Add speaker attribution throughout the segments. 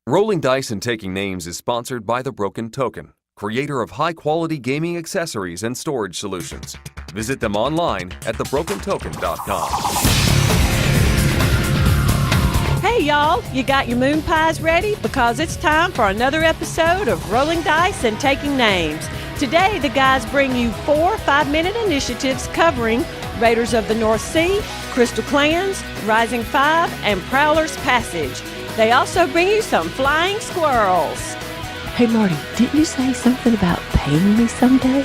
Speaker 1: Rolling Dice and Taking Names is sponsored by The Broken Token, creator of high-quality gaming accessories and storage solutions. Visit them online at thebrokentoken.com.
Speaker 2: Hey y'all, you got your moon pies ready? Because it's time for another episode of Rolling Dice and Taking Names. Today, the guys bring you 4 5-minute initiatives covering Raiders of the North Sea, Crystal Clans, Rising 5, and Prowler's Passage. They also bring you some flying squirrels.
Speaker 3: Hey Marty, didn't you say something about paying me someday?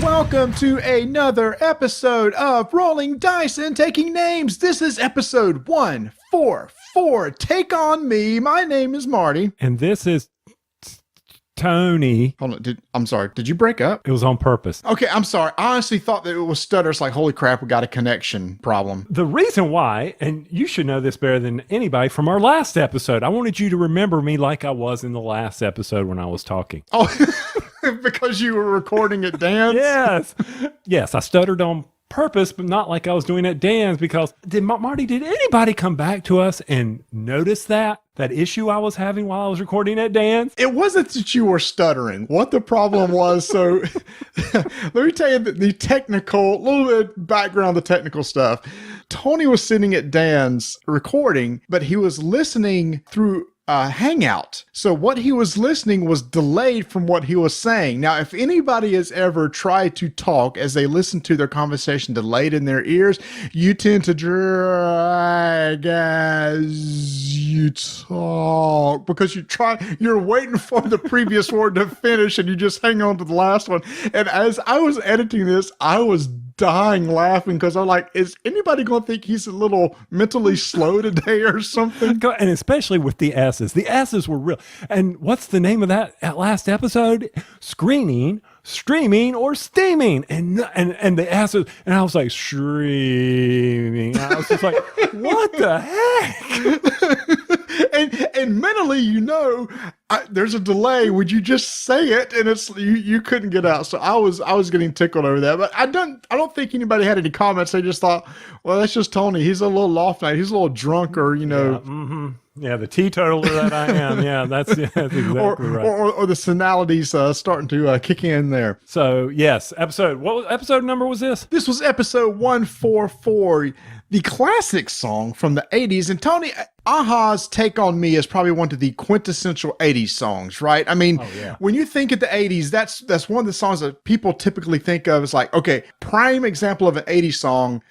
Speaker 4: Welcome to another episode of Rolling Dice and Taking Names. This is episode 144. Take on me. My name is Marty.
Speaker 5: And this is Tony.
Speaker 4: Hold on. I'm sorry. Did you break up?
Speaker 5: It was on purpose.
Speaker 4: Okay, I'm sorry. I honestly thought that it was stutters. Like, holy crap, we got a connection problem.
Speaker 5: The reason why, and you should know this better than anybody from our last episode, I wanted you to remember me like I was in the last episode when I was talking.
Speaker 4: Oh, because you were recording at Dan's?
Speaker 5: Yes, I stuttered on purpose, but not like I was doing at Dan's, because Marty, did anybody come back to us and notice that issue I was having while I was recording at Dan's?
Speaker 4: It wasn't that you were stuttering. What the problem was, so let me tell you the technical, little bit background, the technical stuff. Tony was sitting at Dan's recording, but he was listening through Hangout. So what he was listening was delayed from what he was saying. Now, if anybody has ever tried to talk as they listen to their conversation delayed in their ears, you tend to drag as you talk because you're waiting for the previous word to finish and you just hang on to the last one. And as I was editing this, I was dying laughing because I'm like, is anybody going to think he's a little mentally slow today or something?
Speaker 5: And especially with the S's. The S's were real. And what's the name of that last episode? Screening, streaming, or steaming. And the S's, and I was like, streaming. I was just like, what the heck?
Speaker 4: and mentally, there's a delay. Would you just say it? And it's you couldn't get out. So I was getting tickled over that. But I don't think anybody had any comments. They just thought, well, that's just Tony. He's a little off night. He's a little drunk, or
Speaker 5: Yeah, the teetotaler that I am. Yeah, that's exactly right.
Speaker 4: Or the senalities starting to kick in there.
Speaker 5: So yes, what episode number was this?
Speaker 4: This was episode 144. The classic song from the 80s. And Tony, Aha's Take On Me is probably one of the quintessential 80s songs, right? I mean, When you think of the 80s, that's one of the songs that people typically think of as like, okay, prime example of an 80s song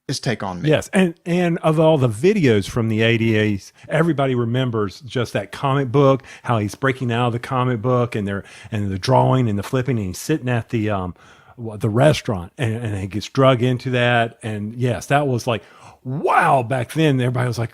Speaker 4: is Take On Me.
Speaker 5: Yes, and of all the videos from the 80s, everybody remembers just that comic book, how he's breaking out of the comic book and the drawing and the flipping, and he's sitting at the restaurant and he gets drug into that. And yes, that was like, wow, back then everybody was like,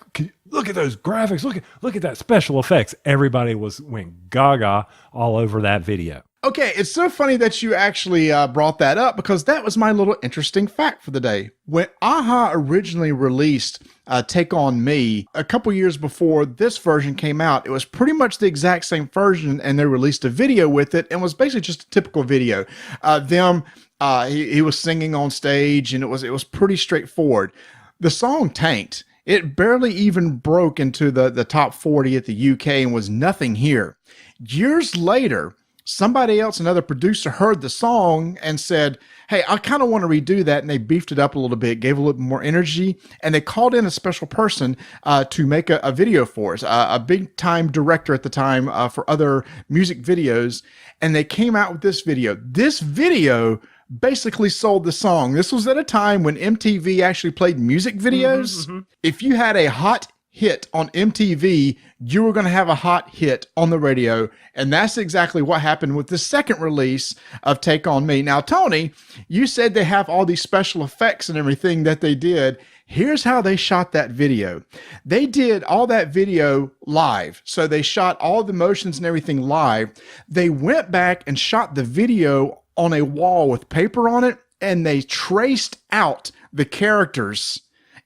Speaker 5: look at those graphics, look at that special effects. Everybody went gaga all over that video.
Speaker 4: Okay, it's so funny that you actually brought that up, because that was my little interesting fact for the day. When Aha originally released Take On Me, a couple years before this version came out, it was pretty much the exact same version, and they released a video with it, and was basically just a typical video. He was singing on stage, and it was pretty straightforward. The song tanked. It barely even broke into the top 40 at the UK and was nothing here. Years later, somebody else, another producer, heard the song and said, hey, I kind of want to redo that. And they beefed it up a little bit, gave a little more energy. And they called in a special person to make a video for us, a big time director at the time for other music videos. And they came out with this video. This video basically sold the song. This was at a time when MTV actually played music videos. Mm-hmm. If you had a hot hit on MTV, you were going to have a hot hit on the radio. And that's exactly what happened with the second release of Take On Me. Now, Tony, you said they have all these special effects and everything that they did. Here's how they shot that video. They did all that video live. So they shot all the motions and everything live. They went back and shot the video on a wall with paper on it, and they traced out the characters,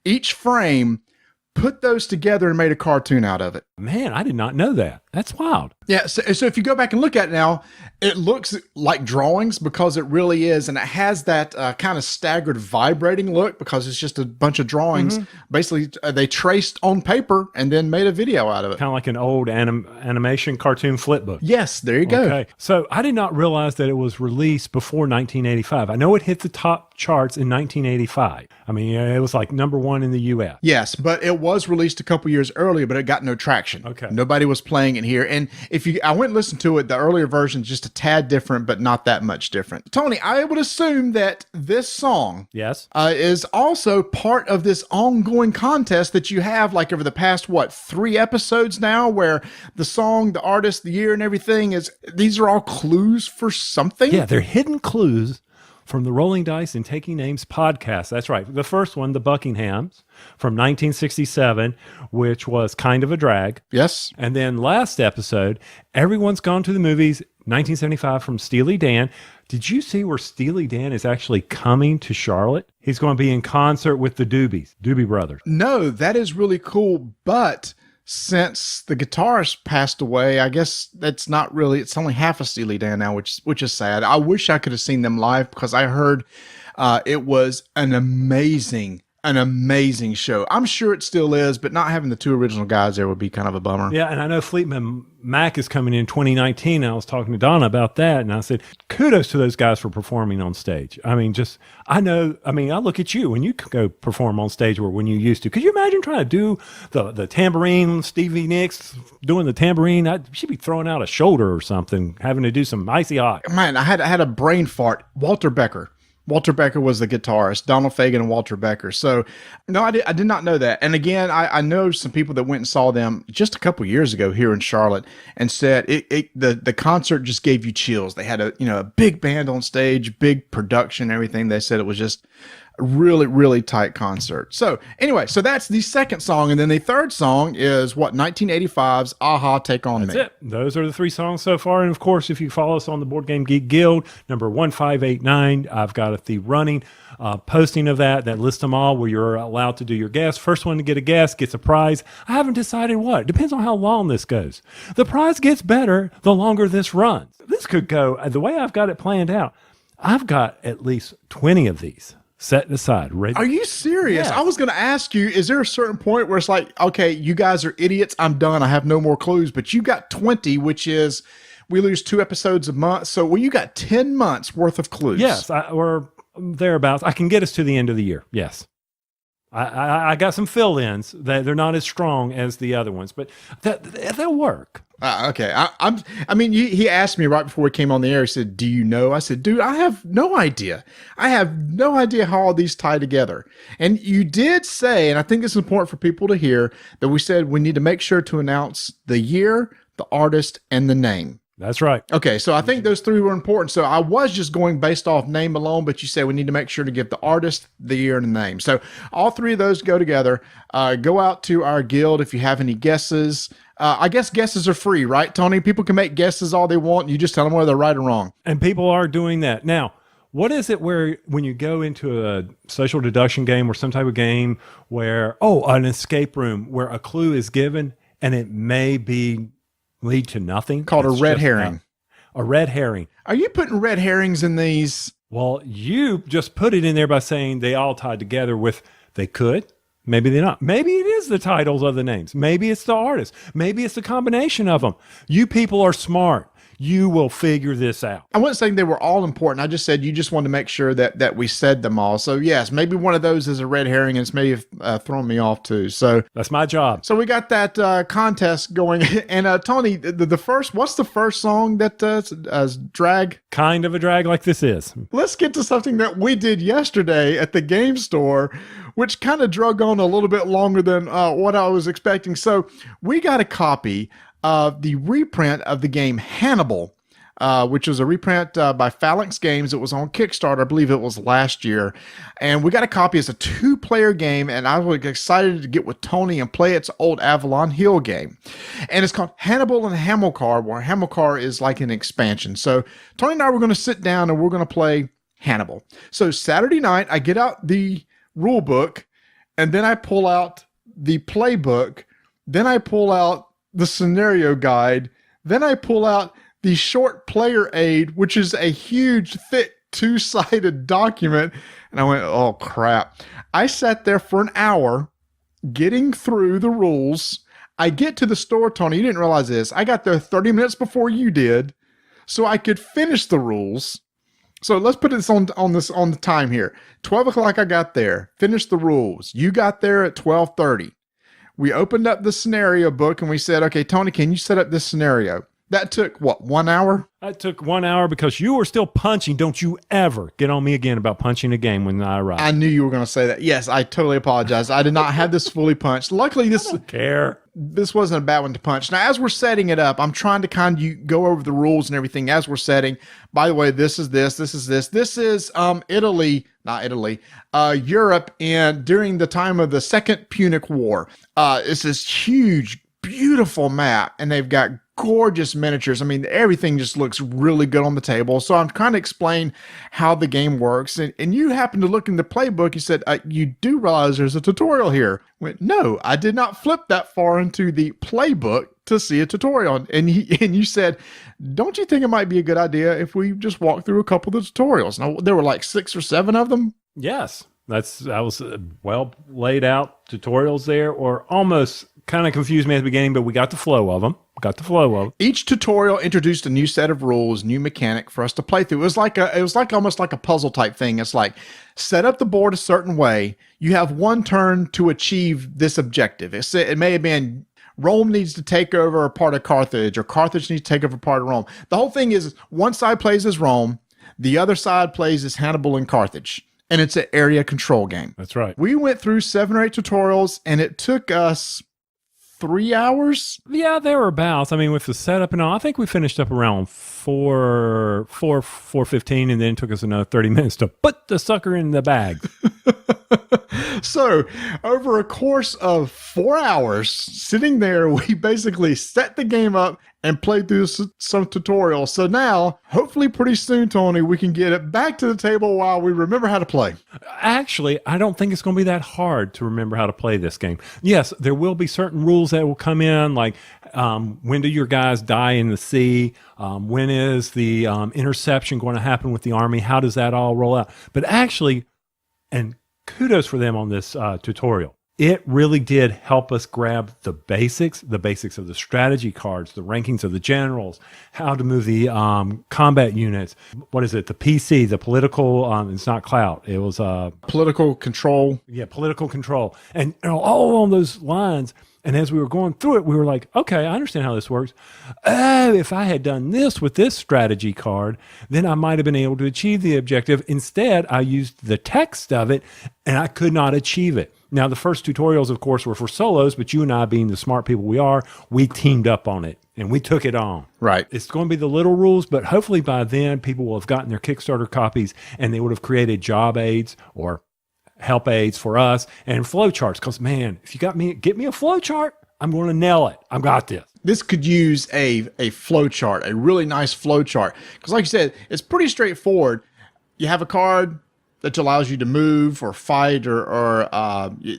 Speaker 4: each frame, put those together and made a cartoon out of it.
Speaker 5: Man, I did not know that. That's wild.
Speaker 4: Yeah, so if you go back and look at it now, it looks like drawings because it really is, and it has that kind of staggered vibrating look because it's just a bunch of drawings. Basically, they traced on paper and then made a video out of it.
Speaker 5: Kind of like an old animation cartoon flip book.
Speaker 4: Yes, there you go.
Speaker 5: Okay, so I did not realize that it was released before 1985. I know it hit the top charts in 1985. I mean, it was like number one in the U.S.
Speaker 4: Yes, but it was released a couple years earlier, but it got no traction.
Speaker 5: Okay.
Speaker 4: Nobody was playing it here. And I went and listened to it, the earlier version is just a tad different, but not that much different. Tony, I would assume that this song
Speaker 5: Yes.
Speaker 4: is also part of this ongoing contest that you have like over the past, 3 episodes now, where the song, the artist, the year, and everything these are all clues for something?
Speaker 5: Yeah, they're hidden clues from the Rolling Dice and Taking Names podcast. That's right. The first one, the Buckinghams from 1967, which was kind of a drag.
Speaker 4: Yes.
Speaker 5: And then last episode, Everyone's Gone to the Movies, 1975 from Steely Dan. Did you see where Steely Dan is actually coming to Charlotte? He's going to be in concert with the Doobie Brothers.
Speaker 4: No, that is really cool, but since the guitarist passed away, I guess that's not really, it's only half a Steely Dan now, which is sad. I wish I could have seen them live because I heard it was an amazing show. I'm sure it still is, but not having the 2 original guys there would be kind of a bummer.
Speaker 5: Yeah, and I know Fleetman Mac is coming in 2019. And I was talking to Donna about that, and I said, kudos to those guys for performing on stage. I mean, I look at you when you go perform on stage or when you used to. Could you imagine trying to do the tambourine, Stevie Nicks doing the tambourine? She'd be throwing out a shoulder or something, having to do some icy hot.
Speaker 4: Man, I had a brain fart. Walter Becker was the guitarist, Donald Fagen and Walter Becker. So, no, I did not know that. And again, I know some people that went and saw them just a couple years ago here in Charlotte and said the concert just gave you chills. They had a big band on stage, big production, everything. They said it was just a really, really tight concert. So anyway, that's the second song. And then the third song is 1985's Aha, Take On Me.
Speaker 5: That's it. Those are the 3 songs so far. And of course, if you follow us on the Board Game Geek Guild, number 1589, I've got the running posting of that lists them all where you're allowed to do your guess. First one to get a guess gets a prize. I haven't decided what. Depends on how long this goes. The prize gets better the longer this runs. This could go, the way I've got it planned out, I've got at least 20 of these set aside. Ready?
Speaker 4: Are you serious?
Speaker 5: Yes.
Speaker 4: I was going to ask you, is there a certain point where it's like, okay, you guys are idiots. I'm done. I have no more clues. But you got 20, which is, we lose 2 episodes a month. So, you got 10 months worth of clues.
Speaker 5: Yes, or thereabouts. I can get us to the end of the year. Yes. I got some fill-ins that they're not as strong as the other ones, but they'll work.
Speaker 4: Okay. He asked me right before we came on the air. He said, "Do you know?" I said, "Dude, I have no idea. I have no idea how all these tie together." And you did say, and I think it's important for people to hear, that we said we need to make sure to announce the year, the artist, and the name.
Speaker 5: That's right.
Speaker 4: Okay, so I think those 3 were important. So I was just going based off name alone, but you said we need to make sure to give the artist, the year, and the name. So all 3 of those go together. Go out to our guild if you have any guesses. I guess guesses are free, right, Tony? People can make guesses all they want. You just tell them whether they're right or wrong.
Speaker 5: And people are doing that. Now, what is it where when you go into a social deduction game or some type of game where, an escape room where a clue is given and it may lead to nothing?
Speaker 4: Called a red herring.
Speaker 5: A red herring.
Speaker 4: Are you putting red herrings in these?
Speaker 5: Well, you just put it in there by saying they all tied together with they could. Maybe they're not. Maybe it is the titles of the names. Maybe it's the artist. Maybe it's a combination of them. You people are smart. You will figure this out.
Speaker 4: I wasn't saying they were all important. I just said you just wanted to make sure that we said them all. So yes, maybe one of those is a red herring, and it's maybe thrown me off too. So
Speaker 5: that's my job.
Speaker 4: So we got that contest going. And Tony, what's the first song that drag?
Speaker 5: Kind of a drag like this is.
Speaker 4: Let's get to something that we did yesterday at the game store, which kind of drug on a little bit longer than what I was expecting. So we got a copy of the reprint of the game Hannibal, which was a reprint by Phalanx Games. It was on Kickstarter. I believe it was last year. And we got a copy. It's a 2-player game, and I was excited to get with Tony and play its old Avalon Hill game. And it's called Hannibal and Hamilcar, where Hamilcar is like an expansion. So Tony and I were going to sit down and we're going to play Hannibal. So Saturday night, I get out the rule book, and then I pull out the playbook. Then I pull out the scenario guide. Then I pull out the short player aid, which is a huge, thick, two-sided document. And I went, oh, crap. I sat there for an hour getting through the rules. I get to the store, Tony. You didn't realize this. I got there 30 minutes before you did, so I could finish the rules. So let's put this on the time here. 12 o'clock I got there, finished the rules. You got there at 12:30. We opened up the scenario book and we said, okay, Tony, can you set up this scenario? That took, what, 1 hour?
Speaker 5: That took 1 hour because you were still punching. Don't you ever get on me again about punching a game when I arrived.
Speaker 4: I knew you were going to say that. Yes, I totally apologize. I did not have this fully punched. Luckily, this wasn't a bad one to punch. Now, as we're setting it up, I'm trying to kind of go over the rules and everything as we're setting. By the way, this is this. This is Europe, and during the time of the Second Punic War. It's this huge, beautiful map, and they've got gorgeous miniatures. I mean, everything just looks really good on the table. So I'm trying to explain how the game works. And you happen to look in the playbook. You said, you do realize there's a tutorial here. I went, no, I did not flip that far into the playbook to see a tutorial. And you said, don't you think it might be a good idea if we just walk through a couple of the tutorials? Now, there were like 6 or 7 of them.
Speaker 5: Yes, that was well laid out tutorials there, or almost kind of confused me at the beginning, but we got the flow of them. Each tutorial introduced a new set of rules, new mechanic for us to play through. It was almost like a puzzle type thing. It's like, set up the board a certain way. You have 1 turn to achieve this objective. It may have been Rome needs to take over a part of Carthage, or Carthage needs to take over a part of Rome. The whole thing is, one side plays as Rome, the other side plays as Hannibal and Carthage. And it's an area control game. That's right.
Speaker 4: We went through 7 or 8 tutorials, and it took us 3 hours.
Speaker 5: Yeah, thereabouts. I mean, with the setup and all, I think we finished up around 4:15, and then it took us another 30 minutes to put the sucker in the bag.
Speaker 4: So, over a course of 4 hours, sitting there, we basically set the game up and played through some tutorials. So now, hopefully pretty soon, Tony, we can get it back to the table while we remember how to play.
Speaker 5: Actually, I don't think it's going to be that hard to remember how to play this game. Yes, there will be certain rules that will come in, like when do your guys die in the sea? When is the interception going to happen with the army? How does that all roll out? But actually, and kudos for them on this tutorial, it really did help us grab the basics of the strategy cards, the rankings of the generals, how to move the combat units. What is it? The PC, the political, it's not clout. It was
Speaker 4: political control.
Speaker 5: Yeah, political control. And all along those lines. And as we were going through it, we were like, okay, I understand how this works. Oh, if I had done this with this strategy card, then I might have been able to achieve the objective. Instead, I used the text of it, and I could not achieve it. Now, the first tutorials, of course, were for solos, but you and I, being the smart people we are, we teamed up on it, and we took it on.
Speaker 4: Right.
Speaker 5: It's going to be the little rules, but hopefully by then, people will have gotten their Kickstarter copies, and they would have created job aids or help aids for us and flow charts. Because, man, if you get me a flow chart, I'm going to nail it. I've got this.
Speaker 4: This could use a flow chart, a really nice flow chart. Because like you said, it's pretty straightforward. You have a card that allows you to move or fight, or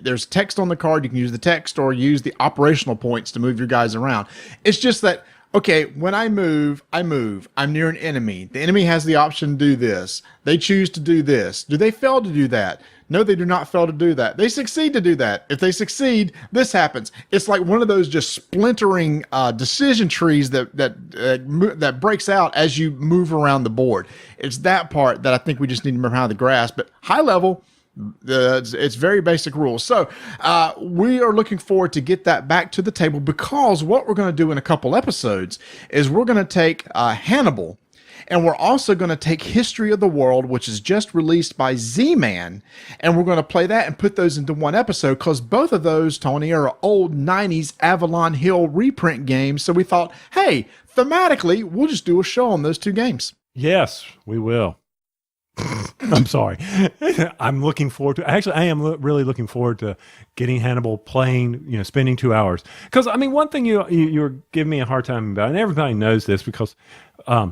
Speaker 4: there's text on the card. You can use the text or use the operational points to move your guys around. It's just that, okay, when I move. I'm near an enemy. The enemy has the option to do this. They choose to do this. Do they fail to do that? No, they do not fail to do that. They succeed to do that. If they succeed, this happens. It's like one of those just splintering decision trees that breaks out as you move around the board. It's that part that I think we just need to remember how to grasp. But high level, it's very basic rules. So we are looking forward to get that back to the table, because what we're going to do in a couple episodes is we're going to take Hannibal, and we're also going to take History of the World, which is just released by Z-Man, and we're going to play that and put those into one episode, because both of those, Tony, are old 90s Avalon Hill reprint games. So we thought, hey, thematically, we'll just do a show on those 2 games.
Speaker 5: Yes, we will. I'm sorry. I'm looking forward to. Actually, I am really looking forward to getting Hannibal playing. Spending 2 hours. Because I mean, one thing you were giving me a hard time about, and everybody knows this, because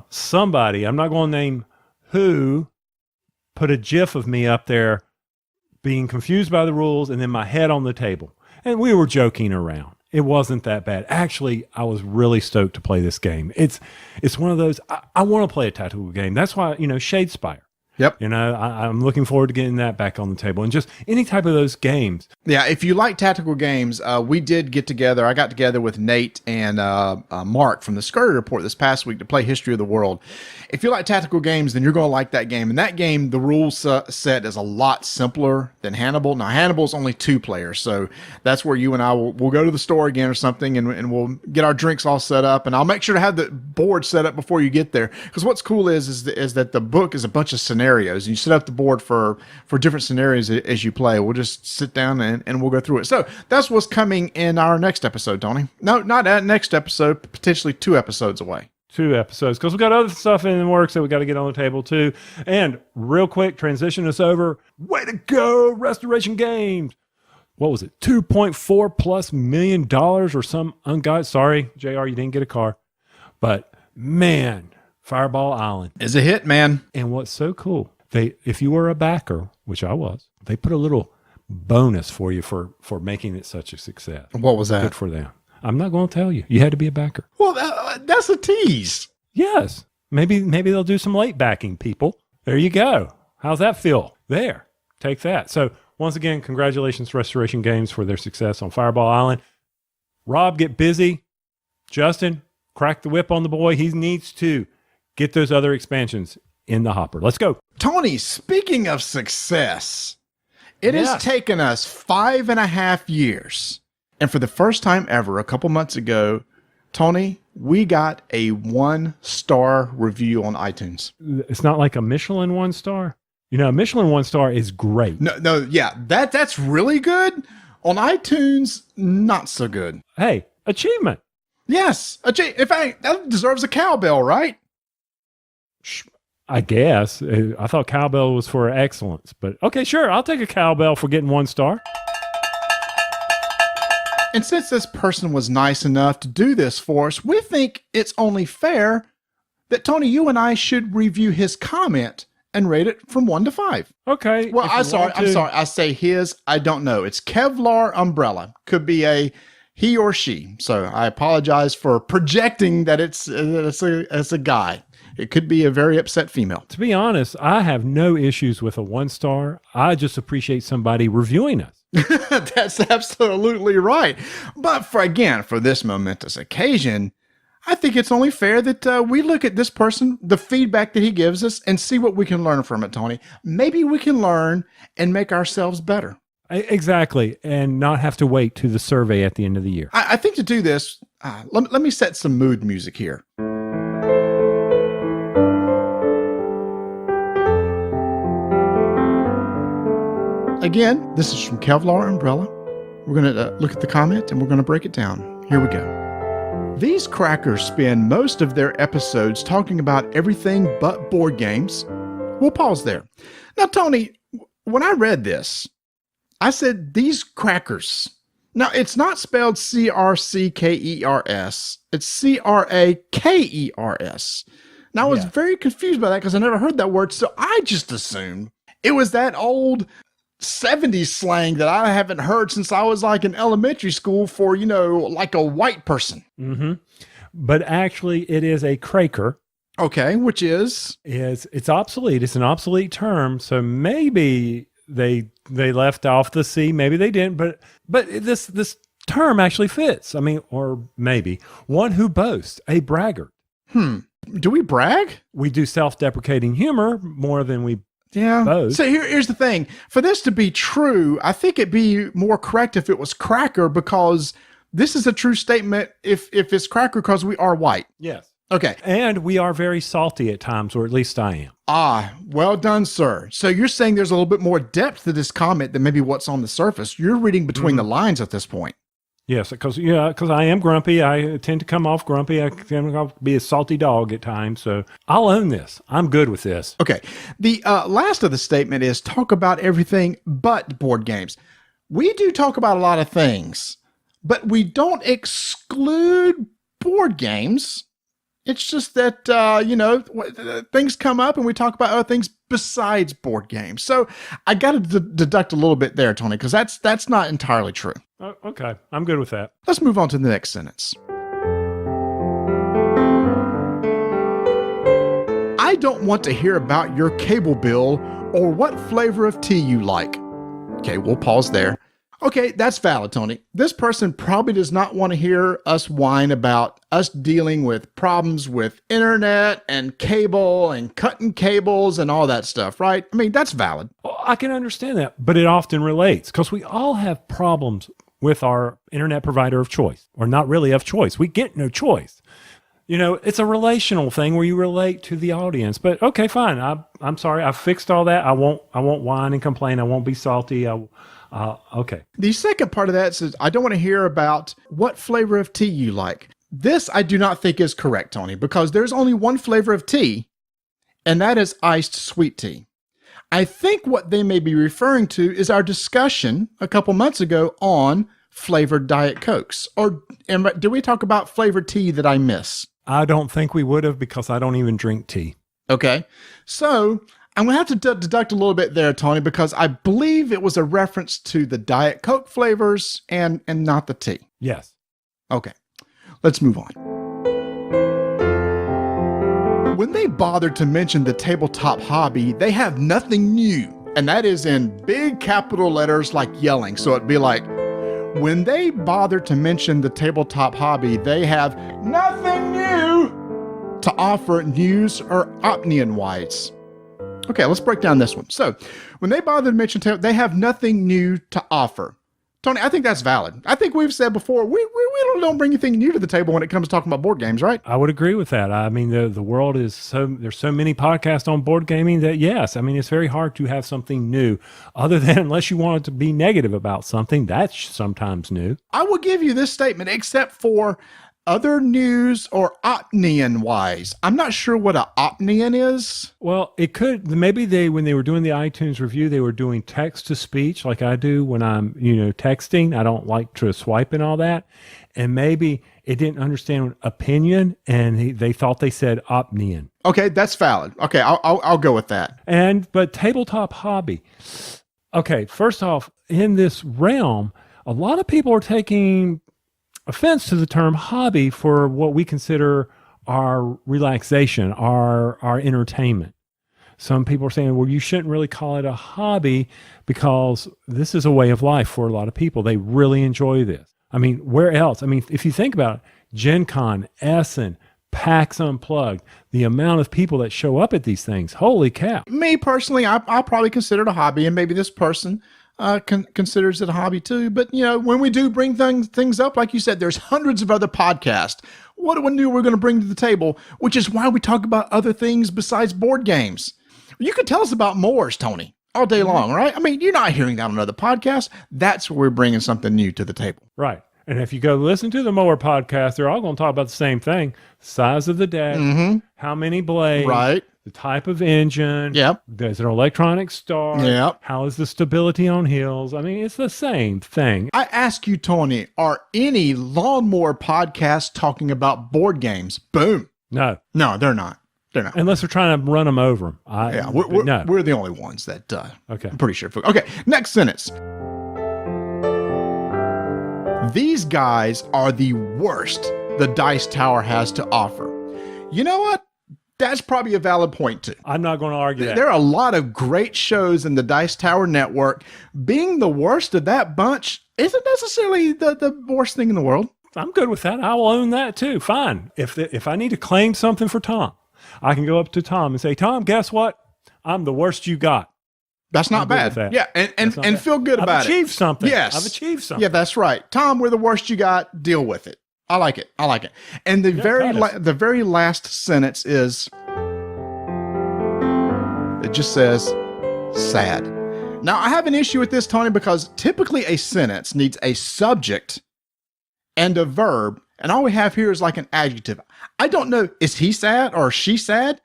Speaker 5: somebody, I'm not going to name who, put a GIF of me up there being confused by the rules, and then my head on the table, and we were joking around. It wasn't that bad. Actually, I was really stoked to play this game. It's one of those, I want to play a tactical game. That's why, Shadespire.
Speaker 4: Yep.
Speaker 5: I'm looking forward to getting that back on the table and just any type of those games.
Speaker 4: Yeah, if you like tactical games, we did get together. I got together with Nate and Mark from the Scurry Report this past week to play History of the World. If you like tactical games, then you're going to like that game. And that game, the rule set is a lot simpler than Hannibal. Now, Hannibal's only 2 players, so that's where you and I will go to the store again or something, and we'll get our drinks all set up. And I'll make sure to have the board set up before you get there. Because what's cool is that the book is a bunch of scenarios. And you set up the board for different scenarios as you play. We'll just sit down and we'll go through it. So that's what's coming in our next episode, Tony. No, not that next episode, potentially 2 episodes away.
Speaker 5: 2 episodes, because we got other stuff in the works that we got to get on the table too. And real quick, transition us over. Way to go, Restoration Games. What was it? $2.4+ million or some ungodly. Sorry, JR, you didn't get a car. But man, Fireball Island
Speaker 4: is a hit, man.
Speaker 5: And what's so cool, if you were a backer, which I was, they put a little bonus for you for making it such a success.
Speaker 4: What was that?
Speaker 5: Good for them. I'm not going to tell you. You had to be a backer.
Speaker 4: Well, that's a tease.
Speaker 5: Yes. Maybe they'll do some late backing, people. There you go. How's that feel? There. Take that. So once again, congratulations to Restoration Games for their success on Fireball Island. Rob, get busy. Justin, crack the whip on the boy. He needs to get those other expansions in the hopper. Let's go.
Speaker 4: Tony, speaking of success, it has taken us 5.5 years. And for the first time ever, a couple months ago, Tony, we got a 1-star review on iTunes.
Speaker 5: It's not like a Michelin 1-star. A Michelin 1-star is great.
Speaker 4: No, yeah, that's really good. On iTunes, not so good.
Speaker 5: Hey, achievement.
Speaker 4: Yes, in fact, that deserves a cowbell, right?
Speaker 5: I guess. I thought cowbell was for excellence, but okay, sure. I'll take a cowbell for getting 1 star.
Speaker 4: And since this person was nice enough to do this for us, we think it's only fair that, Tony, you and I should review his comment and rate it from 1 to 5.
Speaker 5: Okay.
Speaker 4: Well, I'm sorry. I say his. I don't know. It's Kevlar Umbrella. Could be a he or she. So I apologize for projecting that it's a guy. It could be a very upset female.
Speaker 5: To be honest, I have no issues with a 1-star. I just appreciate somebody reviewing us.
Speaker 4: That's absolutely right. But for this momentous occasion, I think it's only fair that we look at this person, the feedback that he gives us, and see what we can learn from it, Tony. Maybe we can learn and make ourselves better.
Speaker 5: Exactly. And not have to wait to the survey at the end of the year.
Speaker 4: I think to do this, let me set some mood music here. Again, this is from Kevlar Umbrella. We're going to look at the comment and we're going to break it down. Here we go. These crackers spend most of their episodes talking about everything but board games. We'll pause there. Now, Tony, when I read this, I said, these crackers. Now, it's not spelled Crckers. It's Crakers. Now, I was very confused by that because I never heard that word, so I just assumed it was that old 70s slang that I haven't heard since I was like in elementary school for, like a white person.
Speaker 5: Mm-hmm. But actually, it is a cracker.
Speaker 4: Okay, which is?
Speaker 5: It's obsolete. It's an obsolete term, so maybe they left off the C, maybe they didn't, but this term actually fits. I mean, or maybe one who boasts, a braggart.
Speaker 4: Do we brag?
Speaker 5: We do self-deprecating humor more than we
Speaker 4: boast. So here's the thing. For this to be true, I think it'd be more correct if it was cracker, because this is a true statement if it's cracker because we are white.
Speaker 5: Yes.
Speaker 4: Okay.
Speaker 5: And we are very salty at times, or at least I am.
Speaker 4: Ah, well done, sir. So you're saying there's a little bit more depth to this comment than maybe what's on the surface. You're reading between the lines at this point. Yes,
Speaker 5: because I am grumpy. I tend to come off grumpy. I can be a salty dog at times. So I'll own this. I'm good with this.
Speaker 4: Okay. The last of the statement is talk about everything but board games. We do talk about a lot of things, but we don't exclude board games. It's just that, things come up and we talk about other things besides board games. So I got to deduct a little bit there, Tony, because that's not entirely true.
Speaker 5: Oh, okay. I'm good with that.
Speaker 4: Let's move on to the next sentence. I don't want to hear about your cable bill or what flavor of tea you like. Okay, we'll pause there. Okay, that's valid, Tony. This person probably does not want to hear us whine about us dealing with problems with internet and cable and cutting cables and all that stuff, right? I mean, that's valid.
Speaker 5: Well, I can understand that, but it often relates because we all have problems with our internet provider of choice, or not really of choice. We get no choice. It's a relational thing where you relate to the audience. But okay, fine. I'm sorry. I fixed all that. I won't whine and complain. I won't be salty. Okay.
Speaker 4: The second part of that says, I don't want to hear about what flavor of tea you like. This I do not think is correct, Tony, because there's only one flavor of tea, and that is iced sweet tea. I think what they may be referring to is our discussion a couple months ago on flavored Diet Cokes. Or did we talk about flavored tea that I miss?
Speaker 5: I don't think we would have because I don't even drink tea.
Speaker 4: Okay. So I'm going to have to deduct a little bit there, Tony, because I believe it was a reference to the Diet Coke flavors and not the tea.
Speaker 5: Yes.
Speaker 4: Okay. Let's move on. When they bothered to mention the tabletop hobby, they have nothing new. And that is in big capital letters like yelling. So it'd be like, when they bother to mention the tabletop hobby, they have nothing new to offer news or opinion-wise. Okay, let's break down this one. So, when they bother to mention they have nothing new to offer. Tony, I think that's valid. I think we've said before, we don't bring anything new to the table when it comes to talking about board games, right?
Speaker 5: I would agree with that. I mean, the world is there's so many podcasts on board gaming that yes, I mean, it's very hard to have something new other than unless you want it to be negative about something. That's sometimes new.
Speaker 4: I will give you this statement, except for other news or opinion wise. I'm not sure what an opinion is.
Speaker 5: Well, it could, maybe when they were doing the iTunes review, they were doing text to speech like I do when I'm, texting. I don't like to swipe and all that. And maybe it didn't understand opinion and they thought they said opinion.
Speaker 4: Okay, that's valid. Okay, I'll go with that.
Speaker 5: But tabletop hobby. Okay, first off, in this realm, a lot of people are taking offense to the term hobby for what we consider our relaxation, our entertainment. Some people are saying, well, you shouldn't really call it a hobby because this is a way of life for a lot of people. They really enjoy this. I mean, where else? I mean, if you think about it, Gen Con, Essen, PAX Unplugged, the amount of people that show up at these things, holy cow.
Speaker 4: Me personally, I'll probably consider it a hobby, and maybe this person considers it a hobby too. But, when we do bring things up, like you said, there's hundreds of other podcasts. What new we're going to bring to the table, which is why we talk about other things besides board games. You could tell us about mowers, Tony, all day long, right? I mean, you're not hearing that on other podcasts. That's where we're bringing something new to the table.
Speaker 5: Right. And if you go listen to the mower podcast, they're all going to talk about the same thing. Size of the deck, how many blades,
Speaker 4: right?
Speaker 5: The type of engine.
Speaker 4: Yep.
Speaker 5: There's an electronic start.
Speaker 4: Yep.
Speaker 5: How is the stability on hills? I mean, it's the same thing.
Speaker 4: I ask you, Tony, are any lawnmower podcasts talking about board games? Boom.
Speaker 5: No,
Speaker 4: they're not. They're not.
Speaker 5: Unless they're trying to run them over them.
Speaker 4: We're the only ones that,
Speaker 5: okay.
Speaker 4: I'm pretty sure. Okay, next sentence. These guys are the worst the Dice Tower has to offer. You know what? That's probably a valid point, too.
Speaker 5: I'm not going to argue that.
Speaker 4: There are a lot of great shows in the Dice Tower network. Being the worst of that bunch isn't necessarily the worst thing in the world.
Speaker 5: I'm good with that. I will own that, too. Fine. If I need to claim something for Tom, I can go up to Tom and say, Tom, guess what? I'm the worst you got.
Speaker 4: That's not bad.
Speaker 5: That.
Speaker 4: Yeah, and feel good about it.
Speaker 5: I've achieved something.
Speaker 4: Yes.
Speaker 5: I've achieved something.
Speaker 4: Yeah, that's right. Tom, we're the worst you got. Deal with it. I like it. And the very last sentence is, it just says, sad. Now, I have an issue with this, Tony, because typically a sentence needs a subject and a verb, and all we have here is like an adjective. I don't know, is he sad or she sad?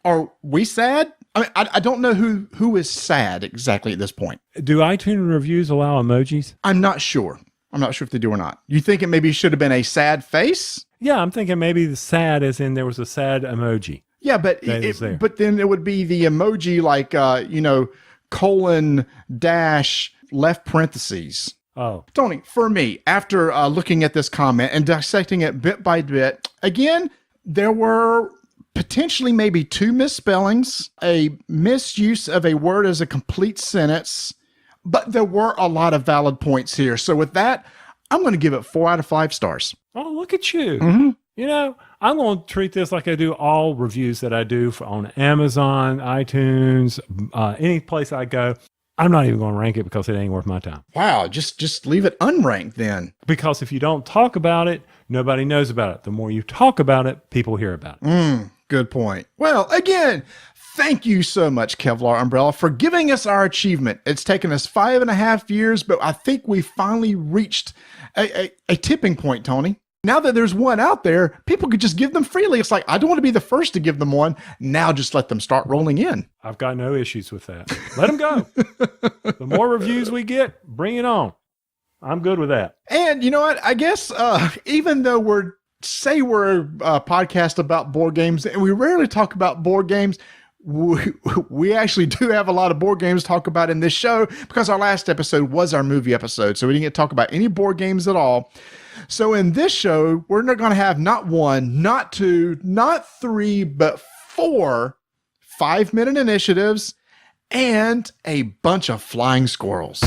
Speaker 4: Or we sad? I mean, I don't know who is sad exactly at this point.
Speaker 5: Do iTunes reviews allow emojis?
Speaker 4: I'm not sure. I'm not sure if they do or not. You think it maybe should have been a sad face?
Speaker 5: Yeah, I'm thinking maybe the sad as in there was a sad emoji.
Speaker 4: Yeah, but but then it would be the emoji like colon dash left parentheses.
Speaker 5: Oh,
Speaker 4: Tony, for me, after looking at this comment and dissecting it bit by bit, again, there were potentially maybe 2 misspellings, a misuse of a word as a complete sentence, but there were a lot of valid points here. So with that, I'm going to give it 4 out of 5 stars.
Speaker 5: oh, look at you.
Speaker 4: Mm-hmm.
Speaker 5: You know, I'm going to treat this like I do all reviews that I do on Amazon, iTunes, any place I go. I'm not even going to rank it because it ain't worth my time.
Speaker 4: Wow, just leave it unranked then.
Speaker 5: Because if you don't talk about it, nobody knows about it. The more you talk about it, people hear about it.
Speaker 4: Good point. Well, again, thank you so much, Kevlar Umbrella, for giving us our achievement. It's taken us 5.5 years, but I think we finally reached a tipping point, Tony. Now that there's one out there, people could just give them freely. It's like, I don't want to be the first to give them one. Now just let them start rolling in.
Speaker 5: I've got no issues with that. Let them go. The more reviews we get, bring it on. I'm good with that.
Speaker 4: And you know what? I guess even though we're a podcast about board games, and we rarely talk about board games, we actually do have a lot of board games to talk about in this show because our last episode was our movie episode. So we didn't get to talk about any board games at all. So in this show, we're not going to have not 1, not 2, not 3, but 4 5-minute initiatives and a bunch of flying squirrels.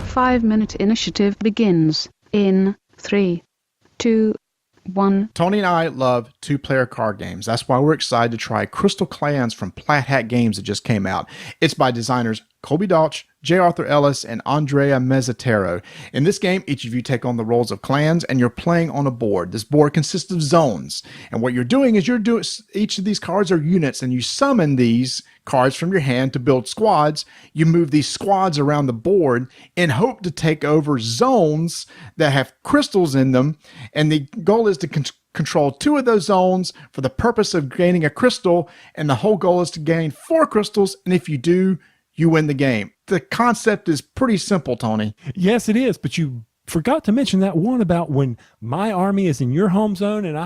Speaker 3: 5-minute initiative begins in 3, 2, 1.
Speaker 4: Tony and I love 2-player card games. That's why we're excited to try Crystal Clans from Plaid Hat Games that just came out. It's by designers Colby Dolch, J. Arthur Ellis, and Andrea Mezzatero. In this game, each of you take on the roles of clans, and you're playing on a board. This board consists of zones, and what you're doing is each of these cards are units, and you summon these cards from your hand to build squads. You move these squads around the board in hope to take over zones that have crystals in them, and the goal is to control 2 of those zones for the purpose of gaining a crystal, and the whole goal is to gain 4 crystals, and if you do, you win the game. The concept is pretty simple, Tony.
Speaker 5: Yes, it is. But you forgot to mention that one about when my army is in your home zone and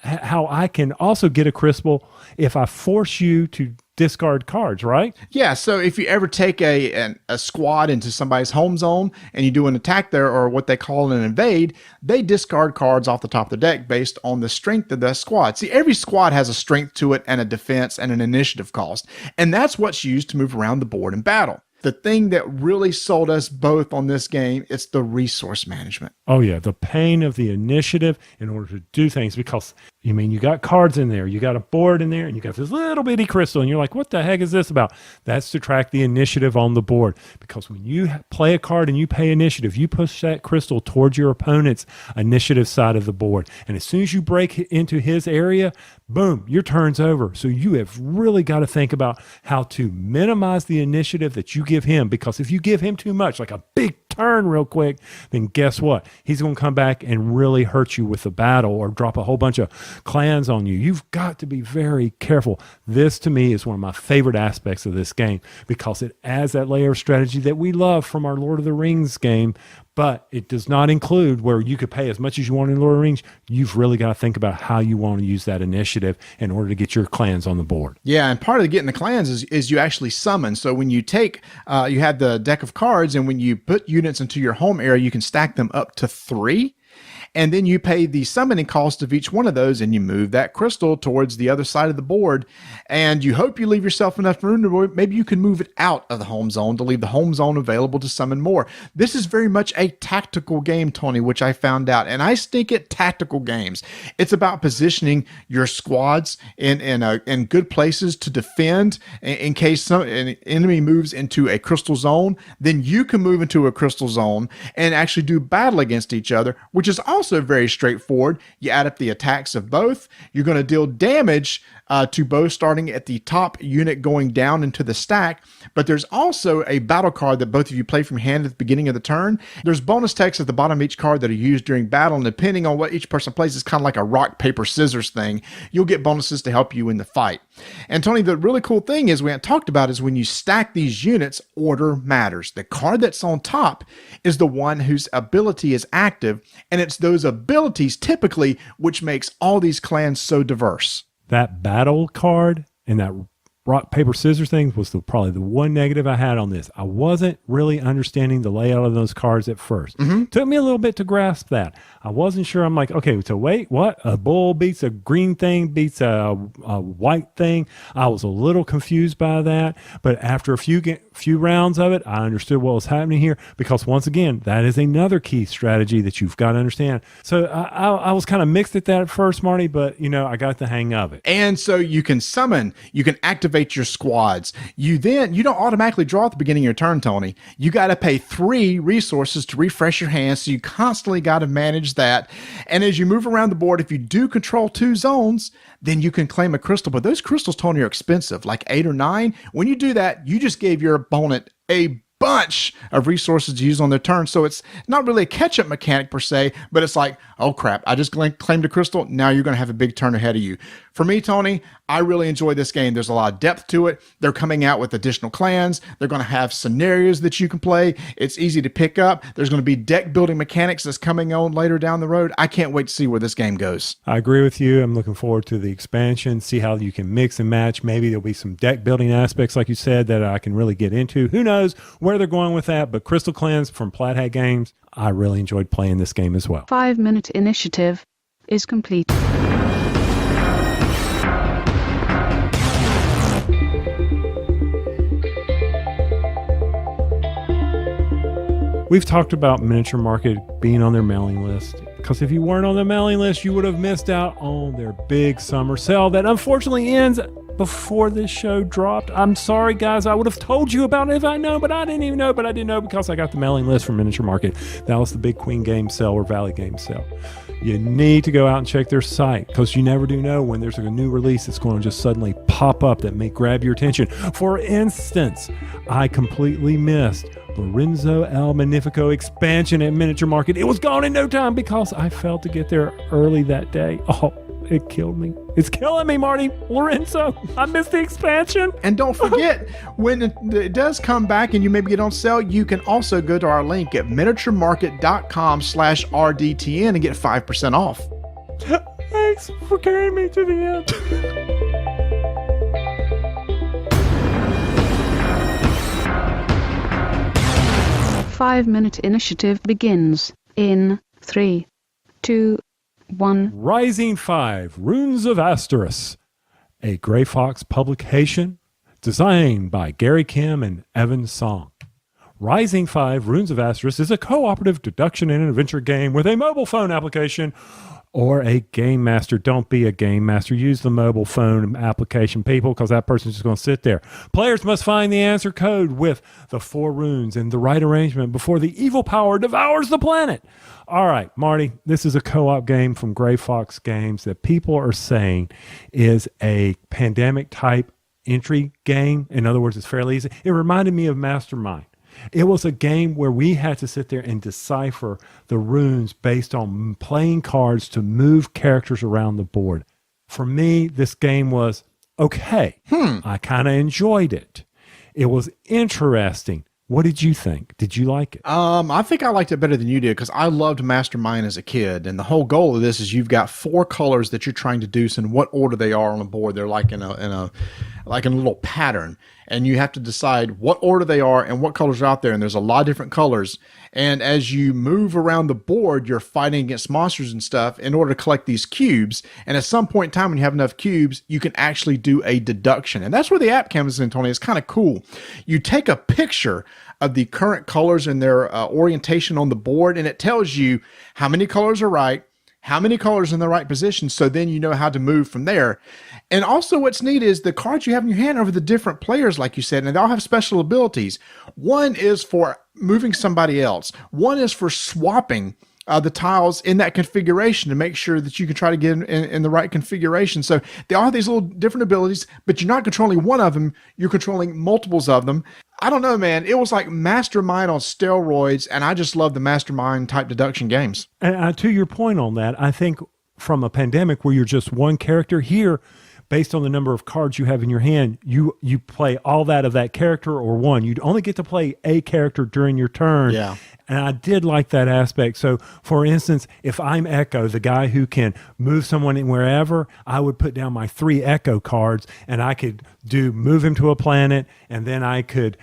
Speaker 5: how I can also get a crystal if I force you to discard cards, right?
Speaker 4: Yeah, so if you ever take a squad into somebody's home zone and you do an attack there, or what they call an invade, they discard cards off the top of the deck based on the strength of the squad. See, every squad has a strength to it and a defense and an initiative cost, and that's what's used to move around the board in battle. The thing that really sold us both on this game, it's the resource management.
Speaker 5: Oh, yeah. The pain of the initiative in order to do things, because, you got cards in there, you got a board in there, and you got this little bitty crystal, and you're like, what the heck is this about? That's to track the initiative on the board, because when you play a card and you pay initiative, you push that crystal towards your opponent's initiative side of the board. And as soon as you break into his area, boom, your turn's over. So you have really got to think about how to minimize the initiative that you give him, because if you give him too much, like a big turn real quick, then guess what? He's going to come back and really hurt you with the battle or drop a whole bunch of clans on you. You've got to be very careful. This, to me, is one of my favorite aspects of this game because it adds that layer of strategy that we love from our Lord of the Rings game, but it does not include where you could pay as much as you want in Lord of the Rings. You've really got to think about how you want to use that initiative in order to get your clans on the board.
Speaker 4: Yeah, and part of getting the clans is you actually summon. So when you take, you have the deck of cards, and when you put units into your home area, you can stack them up to 3. And then you pay the summoning cost of each one of those, and you move that crystal towards the other side of the board. And you hope you leave yourself enough room to maybe you can move it out of the home zone to leave the home zone available to summon more. This is very much a tactical game, Tony, which I found out. And I stink at tactical games. It's about positioning your squads in good places to defend in case an enemy moves into a crystal zone. Then you can move into a crystal zone and actually do battle against each other, which is also also very straightforward. You add up the attacks of both. You're going to deal damage to both, starting at the top unit going down into the stack. But there's also a battle card that both of you play from hand at the beginning of the turn. There's bonus text at the bottom of each card that are used during battle, and depending on what each person plays, it's kind of like a rock, paper, scissors thing. You'll get bonuses to help you in the fight. And Tony, the really cool thing is we hadn't talked about is when you stack these units, order matters. The card that's on top is the one whose ability is active, and it's those abilities typically which makes all these clans so diverse. That
Speaker 5: battle card and that rock, paper, scissors thing was probably the one negative I had on this. I wasn't really understanding the layout of those cards at first. Took me a little bit to grasp that. I wasn't sure. I'm like, okay, so wait, what? A bull beats a green thing, beats a white thing. I was a little confused by that. But after a few rounds of it, I understood what was happening here, because once again, that is another key strategy that you've got to understand. So I was kind of mixed at that at first, Marty, but I got the hang of it.
Speaker 4: And so you can summon, you can activate your squads. You don't automatically draw at the beginning of your turn, Tony. You got to pay 3 resources to refresh your hands, so you constantly got to manage that. And as you move around the board, if you do control 2 zones, then you can claim a crystal. But those crystals, Tony, are expensive, like 8 or 9. When you do that, you just gave your opponent a bunch of resources to use on their turn. So it's not really a catch-up mechanic per se, but it's like, oh crap, I just claimed a crystal. Now you're going to have a big turn ahead of you. For me, Tony, I really enjoy this game. There's a lot of depth to it. They're coming out with additional clans. They're going to have scenarios that you can play. It's easy to pick up. There's going to be deck building mechanics that's coming on later down the road. I can't wait to see where this game goes.
Speaker 5: I agree with you. I'm looking forward to the expansion, see how you can mix and match. Maybe there'll be some deck building aspects, like you said, that I can really get into. Who knows where they're going with that, but Crystal Clans from Plaid Hat Games, I really enjoyed playing this game as well.
Speaker 3: 5-minute initiative is complete.
Speaker 5: We've talked about Miniature Market being on their mailing list, because if you weren't on the mailing list, you would have missed out on their big summer sale that unfortunately ends before this show dropped. I'm sorry, guys. I would have told you about it if I know, but I didn't even know. But I didn't know because I got the mailing list from Miniature Market. That was the Big Queen Game Sale or Valley Game Sale. You need to go out and check their site, because you never do know when there's a new release that's going to just suddenly pop up that may grab your attention. For instance, I completely missed Lorenzo El Magnifico expansion at Miniature Market. It was gone in no time because I failed to get there early that day. Oh, it killed me. It's killing me, Marty. Lorenzo, I missed the expansion.
Speaker 4: And don't forget, when it does come back and you maybe get on sale, you can also go to our link at miniaturemarket.com/RDTN and get 5% off.
Speaker 5: Thanks for carrying me to the end.
Speaker 3: 5-minute initiative begins in 3, 2, 1.
Speaker 5: Rising 5, Runes of Asteris, a Gray Fox publication designed by Gary Kim and Evan Song. Rising 5, Runes of Asteris is a cooperative deduction and adventure game with a mobile phone application or a game master. Don't be a game master. Use the mobile phone application, people, because that person's just going to sit there. Players must find the answer code with the 4 runes in the right arrangement before the evil power devours the planet. All right, Marty, this is a co-op game from Gray Fox Games that people are saying is a pandemic-type entry game. In other words, it's fairly easy. It reminded me of Mastermind. It was a game where we had to sit there and decipher the runes based on playing cards to move characters around the board. For me, this game was okay. I kind of enjoyed it. It was interesting. What did you think? Did you like it?
Speaker 4: I think I liked it better than you did, because I loved Mastermind as a kid. And the whole goal of this is you've got 4 colors that you're trying to deduce in what order they are on the board. They're like in a little pattern, and you have to decide what order they are and what colors are out there. And there's a lot of different colors. And as you move around the board, you're fighting against monsters and stuff in order to collect these cubes. And at some point in time, when you have enough cubes, you can actually do a deduction. And that's where the app comes in, Tony. It's kind of cool. You take a picture of the current colors and their orientation on the board, and it tells you how many colors are right, how many colors in the right position, so then you know how to move from there. And also what's neat is the cards you have in your hand over the different players, like you said, and they all have special abilities. One is for moving somebody else. One is for swapping the tiles in that configuration to make sure that you can try to get in the right configuration. So they all have these little different abilities, but you're not controlling one of them, you're controlling multiples of them. I don't know, man. It was like Mastermind on steroids, and I just love the Mastermind type deduction games.
Speaker 5: And to your point on that, I think from a pandemic where you're just one character here, based on the number of cards you have in your hand, you play all that of that character or one. You'd only get to play a character during your turn.
Speaker 4: Yeah.
Speaker 5: And I did like that aspect. So, for instance, if I'm Echo, the guy who can move someone in wherever, I would put down my 3 Echo cards, and I could move him to a planet, and then I could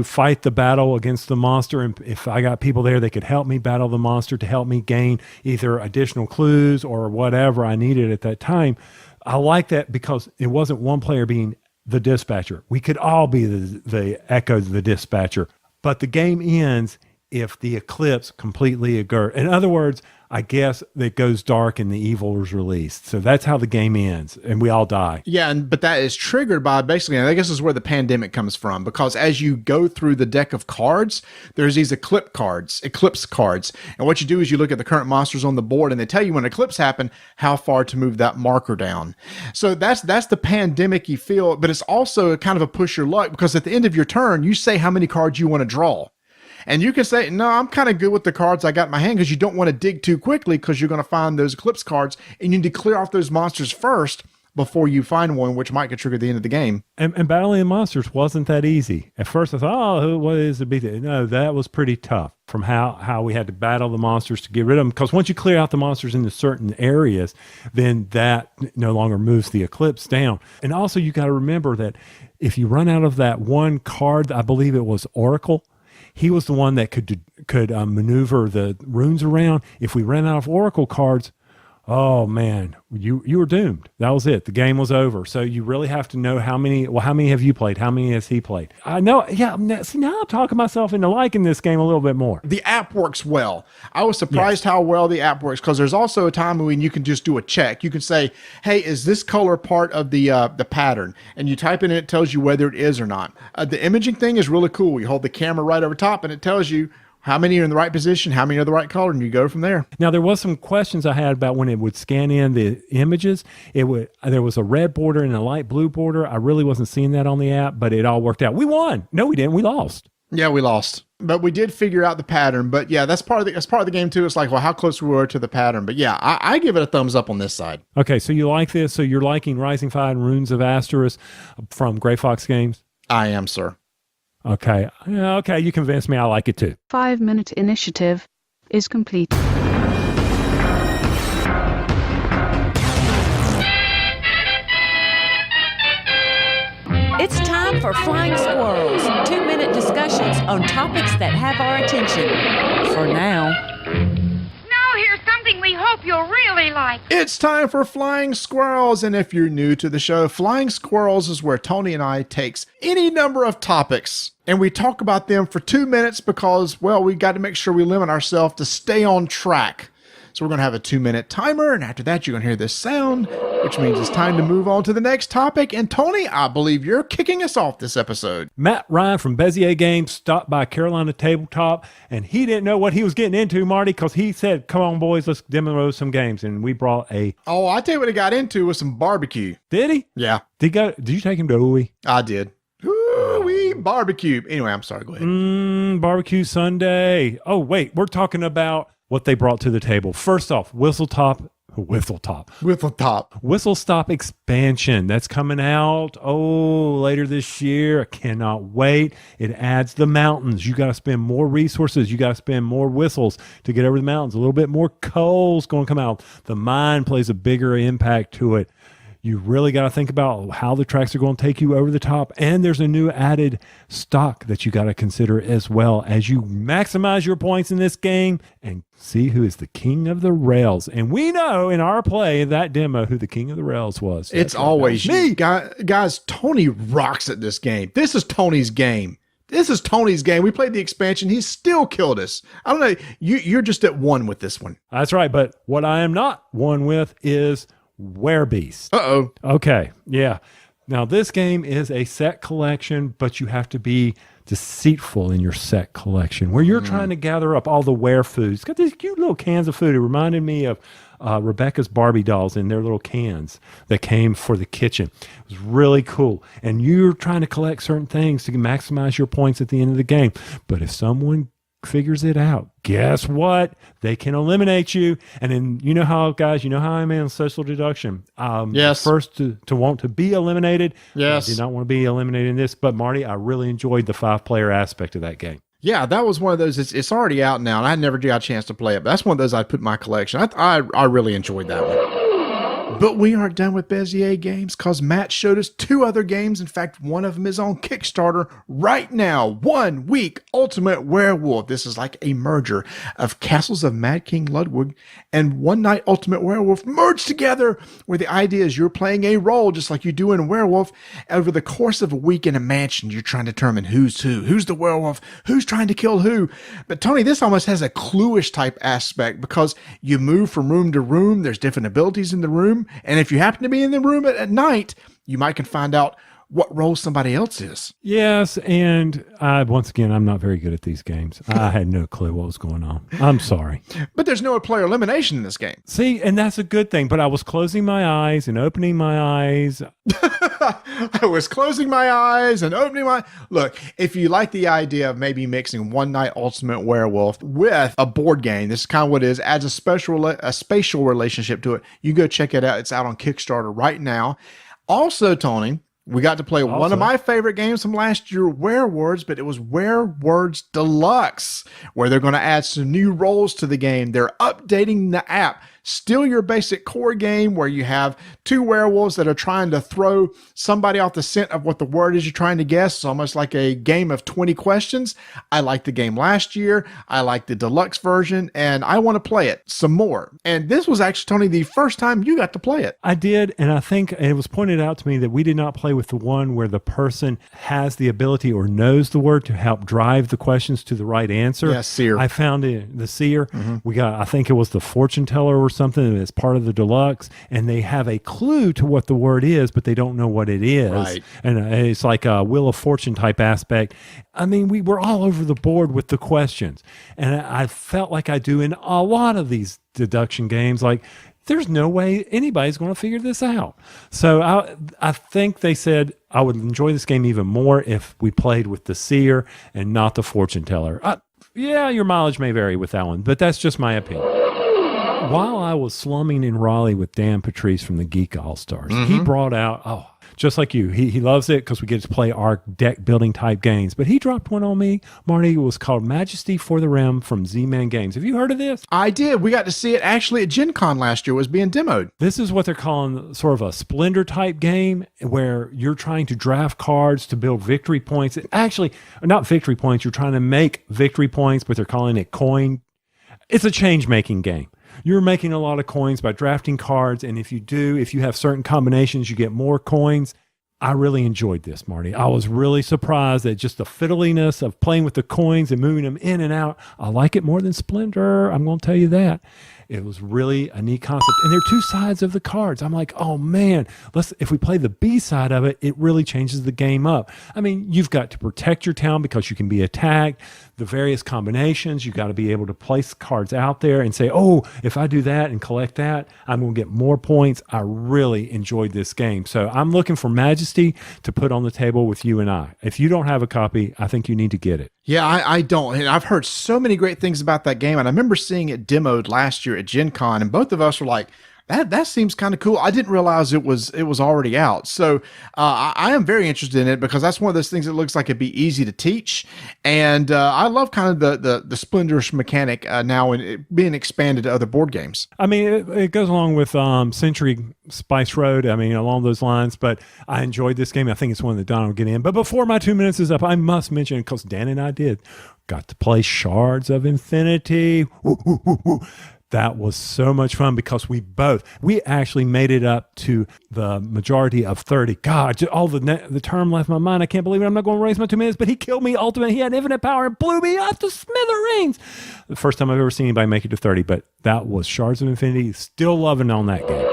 Speaker 5: fight the battle against the monster. And if I got people there, they could help me battle the monster to help me gain either additional clues or whatever I needed at that time. I like that because it wasn't one player being the dispatcher. We could all be the Echo, the dispatcher. But the game ends if the eclipse completely occurs. In other words, I guess it goes dark and the evil is released. So that's how the game ends, and we all die.
Speaker 4: Yeah, but that is triggered by basically, and I guess this is where the pandemic comes from, because as you go through the deck of cards, there's these eclipse cards. And what you do is you look at the current monsters on the board, and they tell you when eclipse happened, how far to move that marker down. So that's the pandemic-y feel, but it's also kind of a push your luck, because at the end of your turn, you say how many cards you want to draw. And you can say, no, I'm kind of good with the cards I got in my hand, because you don't want to dig too quickly, because you're going to find those eclipse cards, and you need to clear off those monsters first before you find one, which might get triggered at the end of the game.
Speaker 5: And battling monsters wasn't that easy. At first I thought, oh, what is the big deal? No, that was pretty tough from how we had to battle the monsters to get rid of them. Because once you clear out the monsters into certain areas, then that no longer moves the eclipse down. And also you got to remember that if you run out of that one card, I believe it was Oracle, he was the one that could maneuver the runes around. If we ran out of Oracle cards, oh man, you were doomed. That was it. The game was over. So you really have to know how many have you played? How many has he played? I know. Yeah. See, now I'm talking myself into liking this game a little bit more.
Speaker 4: The app works well. I was surprised how well the app works, because there's also a time when you can just do a check. You can say, hey, is this color part of the pattern? And you type in, and it tells you whether it is or not. The imaging thing is really cool. You hold the camera right over top, and it tells you how many are in the right position, how many are the right color, and you go from there.
Speaker 5: Now, there was some questions I had about when it would scan in the images. There was a red border and a light blue border. I really wasn't seeing that on the app, but it all worked out. We won. No, we didn't. We lost.
Speaker 4: Yeah, we lost. But we did figure out the pattern. But yeah, that's part of the game too. It's like, well, how close we were to the pattern. But yeah, I give it a thumbs up on this side.
Speaker 5: Okay, so you like this. So you're liking Rising Fire and Runes of Asteris from Gray Fox Games?
Speaker 4: I am, sir.
Speaker 5: Okay. Okay, you convinced me. I like it too.
Speaker 3: 5-minute initiative is complete.
Speaker 2: It's time for Flying Squirrels, 2-minute discussions on topics that have our attention. For now.
Speaker 6: Now here's something we hope you'll really like.
Speaker 4: It's time for Flying Squirrels, and if you're new to the show, Flying Squirrels is where Tony and I takes any number of topics, and we talk about them for 2 minutes because, well, we got to make sure we limit ourselves to stay on track. So we're going to have a 2-minute timer, and after that, you're going to hear this sound, which means it's time to move on to the next topic. And Tony, I believe you're kicking us off this episode.
Speaker 5: Matt Ryan from Bezier Games stopped by Carolina Tabletop, and he didn't know what he was getting into, Marty, because he said, come on, boys, let's demo some games. And we brought
Speaker 4: Oh, I tell you what he got into was some barbecue.
Speaker 5: Did he?
Speaker 4: Yeah.
Speaker 5: Did you take him to Ooey?
Speaker 4: I did. Ooh-wee, barbecue. Anyway, I'm sorry. Go ahead.
Speaker 5: Barbecue Sunday. Oh, wait, we're talking about what they brought to the table. First off, Whistle Stop expansion. That's coming out, later this year. I cannot wait. It adds the mountains. You got to spend more resources. You got to spend more whistles to get over the mountains. A little bit more coal's going to come out. The mine plays a bigger impact to it. You really got to think about how the tracks are going to take you over the top. And there's a new added stock that you got to consider as well as you maximize your points in this game and see who is the king of the rails. And we know in our play, that demo, who the king of the rails was.
Speaker 4: It's always me. Guys, Tony rocks at this game. This is Tony's game. We played the expansion. He still killed us. I don't know. You're just at 1 with this one.
Speaker 5: That's right. But what I am not 1 with is Werebeasts.
Speaker 4: Uh-oh.
Speaker 5: Okay, yeah. Now, this game is a set collection, but you have to be deceitful in your set collection, where you're trying to gather up all the were food. It's got these cute little cans of food. It reminded me of Rebecca's Barbie dolls in their little cans that came for the kitchen. It was really cool. And you're trying to collect certain things to maximize your points at the end of the game. But if someone figures it out, guess what? They can eliminate you. And then you know how, guys, you know how I'm in social deduction.
Speaker 4: Yes.
Speaker 5: First to want to be eliminated.
Speaker 4: Yes.
Speaker 5: I did not want to be eliminated in this. But Marty, I really enjoyed the 5-player aspect of that game.
Speaker 4: Yeah, that was one of those. It's already out now, and I never got a chance to play it. But that's one of those I'd put in my collection. I really enjoyed that one. But we aren't done with Bezier games, because Matt showed us 2 other games. In fact, one of them is on Kickstarter right now. 1 Week Ultimate Werewolf. This is like a merger of Castles of Mad King Ludwig and One Night Ultimate Werewolf merged together, where the idea is you're playing a role just like you do in Werewolf. Over the course of a week in a mansion, you're trying to determine who's who, who's the werewolf, who's trying to kill who. But Tony, this almost has a Cluish type aspect, because you move from room to room. There's different abilities in the room. And if you happen to be in the room at night, you might can find out what role somebody else is.
Speaker 5: Yes, and once again, I'm not very good at these games. I had no clue what was going on. I'm sorry.
Speaker 4: But there's no player elimination in this game.
Speaker 5: See, and that's a good thing. But I was closing my eyes and opening my eyes.
Speaker 4: I was closing my eyes and opening my... Look, if you like the idea of maybe mixing One Night Ultimate Werewolf with a board game, this is kind of what it is, adds a spatial relationship to it. You go check it out. It's out on Kickstarter right now. Also, Tony, we got to play one of my favorite games from last year, Werewords, but it was Werewords Deluxe, where they're going to add some new roles to the game. They're updating the app. Still your basic core game where you have 2 werewolves that are trying to throw somebody off the scent of what the word is you're trying to guess. It's almost like a game of 20 questions. I liked the game last year. I liked the deluxe version, and I want to play it some more. And this was actually, Tony, the first time you got to play it.
Speaker 5: I did, and I think it was pointed out to me that we did not play with the one where the person has the ability or knows the word to help drive the questions to the right answer.
Speaker 4: Yeah, seer.
Speaker 5: I found it, the seer. We got, I think it was the fortune teller or something that's part of the deluxe, and they have a clue to what the word is, but they don't know what it is.
Speaker 4: Right.
Speaker 5: And it's like a Wheel of Fortune type aspect. I mean, we were all over the board with the questions, and I felt like I do in a lot of these deduction games, like, there's no way anybody's going to figure this out. So I think they said I would enjoy this game even more if we played with the seer and not the fortune teller. Yeah, your mileage may vary with that one, but that's just my opinion. While I was slumming in Raleigh with Dan Patrice from the Geek All-Stars, he brought out, just like you, he loves it because we get to play our deck building type games. But he dropped one on me, Marty. It was called Majesty for the Realm from Z-Man Games. Have you heard of this?
Speaker 4: I did. We got to see it actually at Gen Con last year. It was being demoed.
Speaker 5: This is what they're calling sort of a Splendor type game where you're trying to draft cards to build victory points. Actually, not victory points. You're trying to make victory points, but they're calling it coin. It's a change-making game. You're making a lot of coins by drafting cards, and if you have certain combinations, you get more coins. I really enjoyed this, Marty. I was really surprised at just the fiddliness of playing with the coins and moving them in and out. I like it more than Splendor. I'm going to tell you that. It was really a neat concept. And there are 2 sides of the cards. I'm like, oh man, if we play the B side of it, it really changes the game up. I mean, you've got to protect your town because you can be attacked. The various combinations, you got to be able to place cards out there and say, oh, if I do that and collect that, I'm going to get more points. I really enjoyed this game. So I'm looking for Majesty to put on the table with you and I. If you don't have a copy, I think you need to get it.
Speaker 4: Yeah, I don't. And I've heard so many great things about that game. And I remember seeing it demoed last year at Gen Con, and both of us were like, that seems kind of cool. I didn't realize it was already out. So I am very interested in it because that's one of those things that looks like it'd be easy to teach. And I love kind of the Splendorish mechanic now and it being expanded to other board games.
Speaker 5: I mean, it goes along with Century Spice Road. I mean, along those lines, but I enjoyed this game. I think it's one that Don will get in. But before my 2 minutes is up, I must mention, because Dan and I got to play Shards of Infinity. That was so much fun because we actually made it up to the majority of 30. God, all the term left my mind. I can't believe it. I'm not going to raise my 2 minutes, but he killed me ultimate. He had infinite power and blew me up to smithereens. The first time I've ever seen anybody make it to 30, but that was Shards of Infinity. Still loving on that game.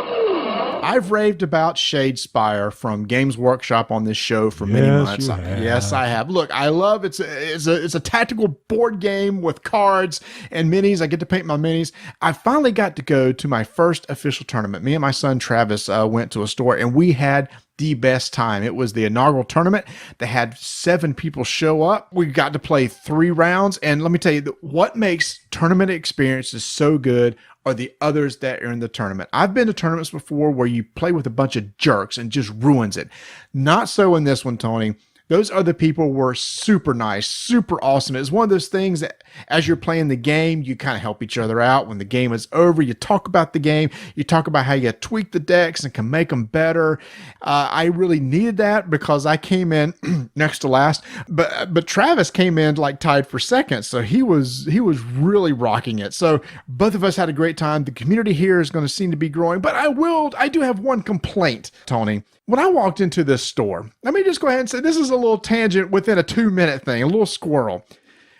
Speaker 4: I've raved about Shadespire from Games Workshop on this show for many months. Yes, I have. Look, I love it's a tactical board game with cards and minis. I get to paint my minis. I finally got to go to my first official tournament. Me and my son Travis went to a store, and we had the best time. It was the inaugural tournament. They had 7 people show up. We got to play 3 rounds. And let me tell you, what makes tournament experiences so good are the others that are in the tournament. I've been to tournaments before where you play with a bunch of jerks and just ruins it. Not so in this one, Tony. Those other people were super nice, super awesome. It's one of those things that as you're playing the game, you kind of help each other out. When the game is over, you talk about the game. You talk about how you tweak the decks and can make them better. I really needed that because I came in next to last, but Travis came in like tied for second. So he was really rocking it. So both of us had a great time. The community here is going to seem to be growing, but I do have one complaint, Tony. When I walked into this store, let me just go ahead and say this is a little tangent within a 2-minute thing, a little squirrel.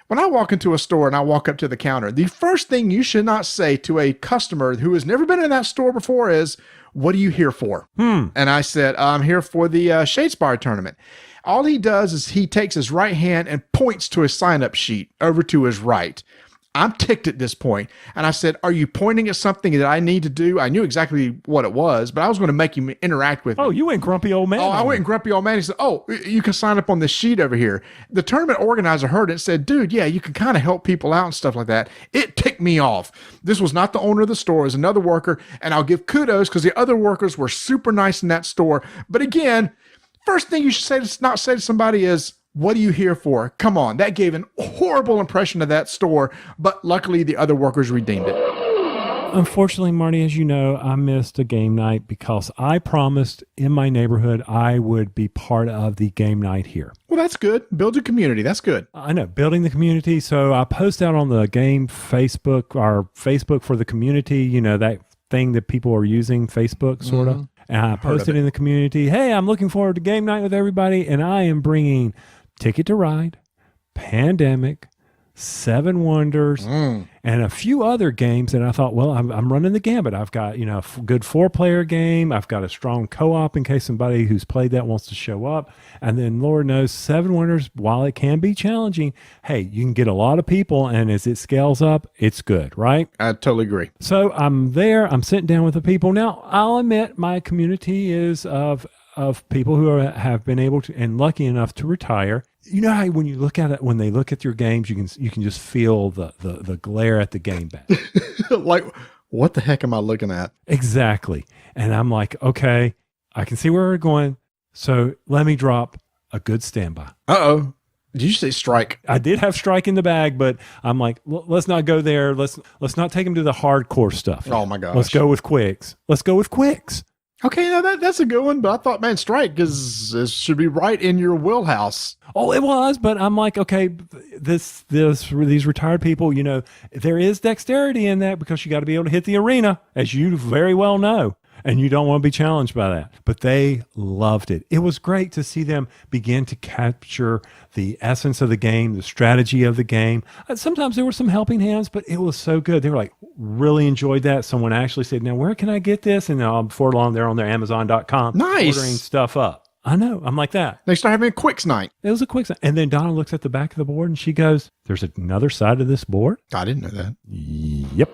Speaker 4: When I walk into a store and I walk up to the counter, the first thing you should not say to a customer who has never been in that store before is, "What are you here for?" And I said, "I'm here for the Shadespire Tournament." All he does is he takes his right hand and points to his sign-up sheet over to his right. I'm ticked at this point. And I said, "Are you pointing at something that I need to do?" I knew exactly what it was, but I was going to make him interact with me.
Speaker 5: Oh, you went grumpy old man.
Speaker 4: Oh, I went grumpy old man. He said, "Oh, you can sign up on this sheet over here." The tournament organizer heard it and said, "Dude, yeah, you can kind of help people out and stuff like that." It ticked me off. This was not the owner of the store. It was another worker. And I'll give kudos because the other workers were super nice in that store. But again, first thing you should not say to somebody is, "What are you here for?" Come on. That gave an horrible impression of that store, but luckily the other workers redeemed it.
Speaker 5: Unfortunately, Marty, as you know, I missed a game night because I promised in my neighborhood I would be part of the game night here.
Speaker 4: Well, that's good. Build a community. That's good.
Speaker 5: I know, building the community. So I post out on the game Facebook, our Facebook for the community, you know, that thing that people are using, Facebook sort of. And I posted in the community, "Hey, I'm looking forward to game night with everybody, and I am bringing Ticket to Ride, Pandemic, 7 Wonders, and a few other games." And I thought, well, I'm running the gambit. I've got, you know, a good 4-player game. I've got a strong co-op in case somebody who's played that wants to show up. And then Lord knows 7 Wonders, while it can be challenging, hey, you can get a lot of people. And as it scales up, it's good, right?
Speaker 4: I totally agree.
Speaker 5: So I'm there. I'm sitting down with the people. Now, I'll admit my community is of people who have been able to and lucky enough to retire. You know how when you look at it, when they look at your games, you can just feel the glare at the game back.
Speaker 4: Like, what the heck am I looking at?
Speaker 5: Exactly. And I'm like, okay, I can see where we're going. So let me drop a good standby.
Speaker 4: Uh-oh. Did you say strike?
Speaker 5: I did have strike in the bag, but I'm like, let's not go there. Let's not take them to the hardcore stuff.
Speaker 4: Oh my gosh.
Speaker 5: Let's go with quicks.
Speaker 4: Okay, now that's a good one, but I thought, man, strike should be right in your wheelhouse.
Speaker 5: Oh, it was, but I'm like, okay, these retired people, you know, there is dexterity in that because you got to be able to hit the arena, as you very well know, and you don't want to be challenged by that. But they loved it. It was great to see them begin to capture the essence of the game, the strategy of the game. Sometimes there were some helping hands, but it was so good. They were like, really enjoyed that. Someone actually said, "Now, where can I get this?" And before long, they're on their Amazon.com
Speaker 4: nice.
Speaker 5: Ordering stuff up. I know. I'm like that.
Speaker 4: They start having a quicks night.
Speaker 5: It was a quicks night. And then Donna looks at the back of the board and she goes, "There's another side of this board?"
Speaker 4: I didn't know that.
Speaker 5: Yep.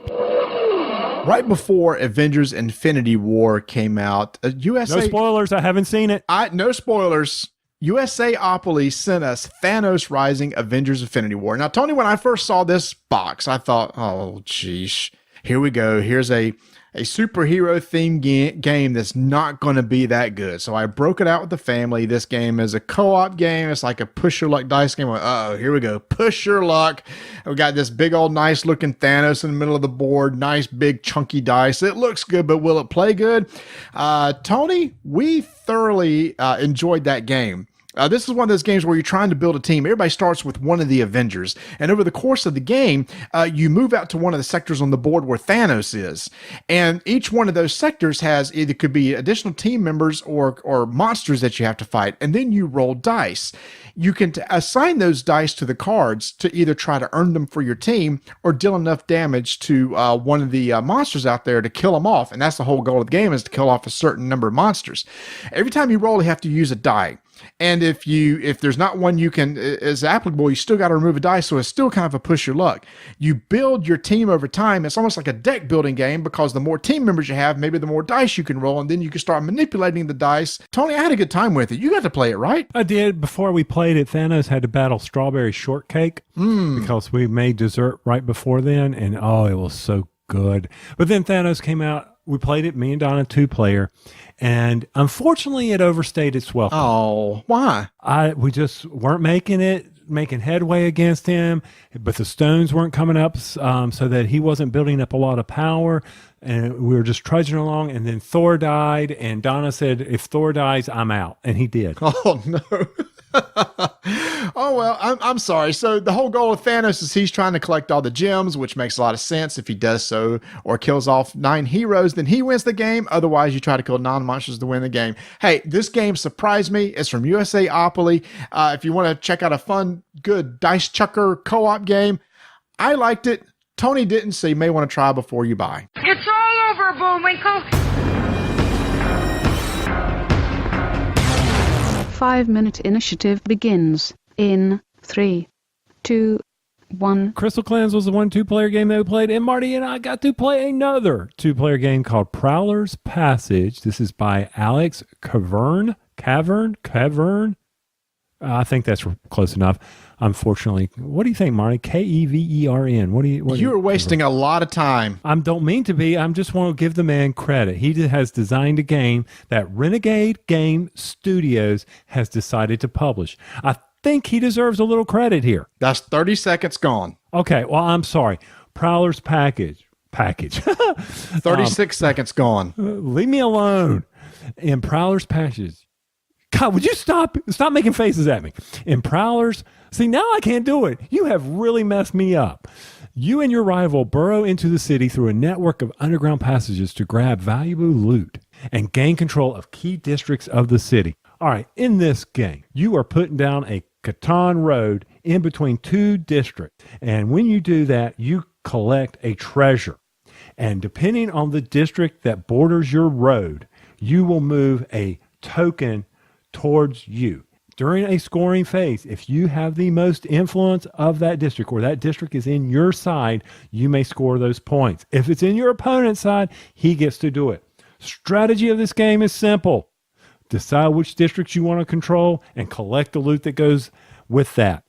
Speaker 4: Right before Avengers Infinity War came out, USA...
Speaker 5: No spoilers. I haven't seen it.
Speaker 4: No spoilers. USAopoly sent us Thanos Rising Avengers Infinity War. Now, Tony, when I first saw this box, I thought, oh, geez, here we go. Here's a superhero themed game that's not going to be that good. So I broke it out with the family. This game is a co-op game. It's like a push your luck dice game. Uh-oh, here we go. Push your luck. We got this big old nice looking Thanos in the middle of the board. Nice big chunky dice. It looks good, but will it play good? Tony, we thoroughly enjoyed that game. This is one of those games where you're trying to build a team. Everybody starts with one of the Avengers. And over the course of the game, you move out to one of the sectors on the board where Thanos is. And each one of those sectors has either could be additional team members or monsters that you have to fight. And then you roll dice. You can assign those dice to the cards to either try to earn them for your team or deal enough damage to one of the monsters out there to kill them off. And that's the whole goal of the game, is to kill off a certain number of monsters. Every time you roll, you have to use a die. And if there's not one you can is applicable, you still got to remove a die. So it's still kind of a push your luck. You build your team over time. It's almost like a deck building game, because the more team members you have, maybe the more dice you can roll, and then you can start manipulating the dice. Tony, I had a good time with it. You got to play it, right?
Speaker 5: I did. Before we played it, Thanos had to battle strawberry shortcake because we made dessert right before then, and it was so good. But then Thanos came out. We played it, me and Donna, 2-player, and unfortunately it overstayed its welcome.
Speaker 4: Oh, why?
Speaker 5: We just weren't making headway against him, but the stones weren't coming up so that he wasn't building up a lot of power, and we were just trudging along, and then Thor died, and Donna said, if Thor dies, I'm out, and he did.
Speaker 4: Oh, no. Oh, well, I'm sorry. So the whole goal of Thanos is he's trying to collect all the gems, which makes a lot of sense. If he does so or kills off 9 heroes, then he wins the game. Otherwise, you try to kill 9 monsters to win the game. Hey, this game surprised me. It's from USAopoly. If you want to check out a fun, good dice chucker co-op game, I liked it. Tony didn't, so you may want to try before you buy.
Speaker 6: It's all over, Bullwinkle.
Speaker 7: 5-minute initiative begins in 3, 2, 1.
Speaker 5: Crystal Cleanse was the 2-player game that we played, and Marty and I got to play another 2-player game called Prowler's Passage. This is by Alex Cavern. I think that's close enough. Unfortunately, what do you think, Marty? Kevern.
Speaker 4: You're wasting a lot of time.
Speaker 5: I don't mean to be. I just want to give the man credit. He has designed a game that Renegade Game Studios has decided to publish. I think he deserves a little credit here.
Speaker 4: That's 30 seconds gone.
Speaker 5: Okay, well, I'm sorry. Prowler's Package.
Speaker 4: 36 seconds gone.
Speaker 5: Leave me alone. In Prowler's Passage. God, would you stop making faces at me? In Prowler's, see, now I can't do it. You have really messed me up. You and your rival burrow into the city through a network of underground passages to grab valuable loot and gain control of key districts of the city. All right, in this game, you are putting down a Catan road in between 2 districts. And when you do that, you collect a treasure. And depending on the district that borders your road, you will move a token towards you. During a scoring phase, if you have the most influence of that district, or that district is in your side, you may score those points. If it's in your opponent's side, he gets to do it. Strategy of this game is simple. Decide which districts you want to control and collect the loot that goes with that.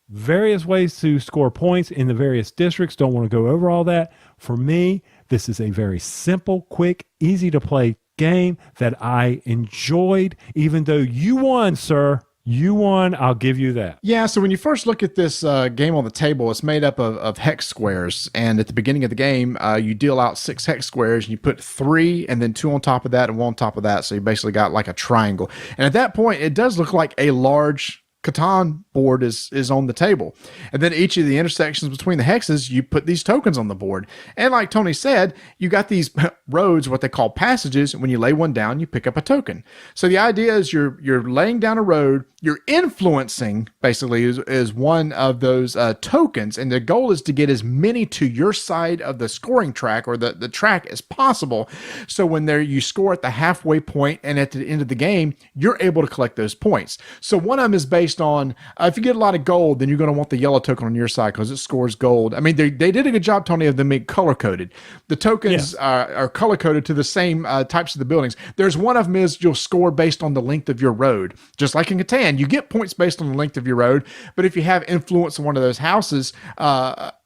Speaker 5: Various ways to score points in the various districts. Don't want to go over all that. For me, this is a very simple, quick, easy to play game that I enjoyed, even though you won, sir. You won. I'll give you that.
Speaker 4: Yeah, so when you first look at this game on the table, it's made up of hex squares. And at the beginning of the game, you deal out 6 hex squares, and you put 3 and then 2 on top of that and 1 on top of that. So you basically got like a triangle. And at that point, it does look like a large Catan board is on the table. And then each of the intersections between the hexes, you put these tokens on the board. And like Tony said, you got these roads, what they call passages. And when you lay one down, you pick up a token. So the idea is you're laying down a road, you're influencing, basically, is one of those tokens. And the goal is to get as many to your side of the scoring track, or the track, as possible. So when you score at the halfway point and at the end of the game, you're able to collect those points. So one of them is based on, if you get a lot of gold, then you're going to want the yellow token on your side because it scores gold. I mean, they did a good job, Tony, of them being color-coded. The tokens are color-coded to the same types of the buildings. There's one of them is you'll score based on the length of your road. Just like in Catan, you get points based on the length of your road, but if you have influence in one of those houses,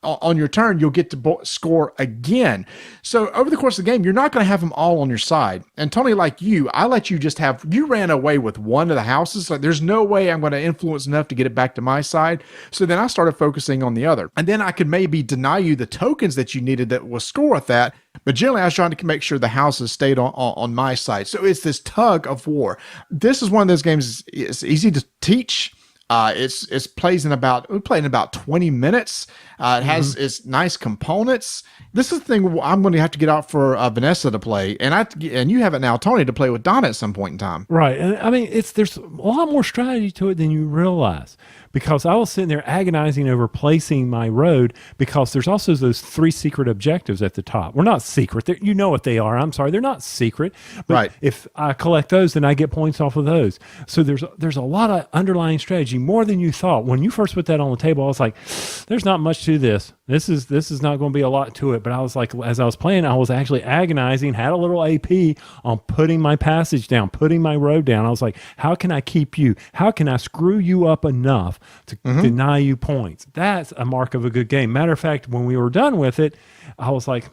Speaker 4: on your turn, you'll get to score again. So over the course of the game, you're not going to have them all on your side. And Tony, like you, I let you you ran away with one of the houses. Like, there's no way I'm going to influence enough to get it back to my side. So then I started focusing on the other. And then I could maybe deny you the tokens that you needed that will score with that. But generally, I was trying to make sure the houses stayed on my side. So it's this tug of war. This is one of those games, it's easy to teach. It's plays in about, we played in about 20 minutes. It has its nice components. This is the thing I'm going to have to get out for Vanessa to play. And you have it now, Tony, to play with Donna at some point in time.
Speaker 5: Right. And I mean, there's a lot more strategy to it than you realize, because I was sitting there agonizing over placing my road, because there's also those 3 secret objectives at the top. We're not secret. You know what they are. I'm sorry. They're not secret. But
Speaker 4: right.
Speaker 5: If I collect those, then I get points off of those. So there's a lot of underlying strategy, more than you thought. When you first put that on the table, I was like, there's not much to this. This is not going to be a lot to it. But I was like, as I was playing, I was actually agonizing, had a little AP on putting my passage down, putting my road down. I was like, how can I keep you? How can I screw you up enough to deny you points? That's a mark of a good game. Matter of fact, when we were done with it, I was like,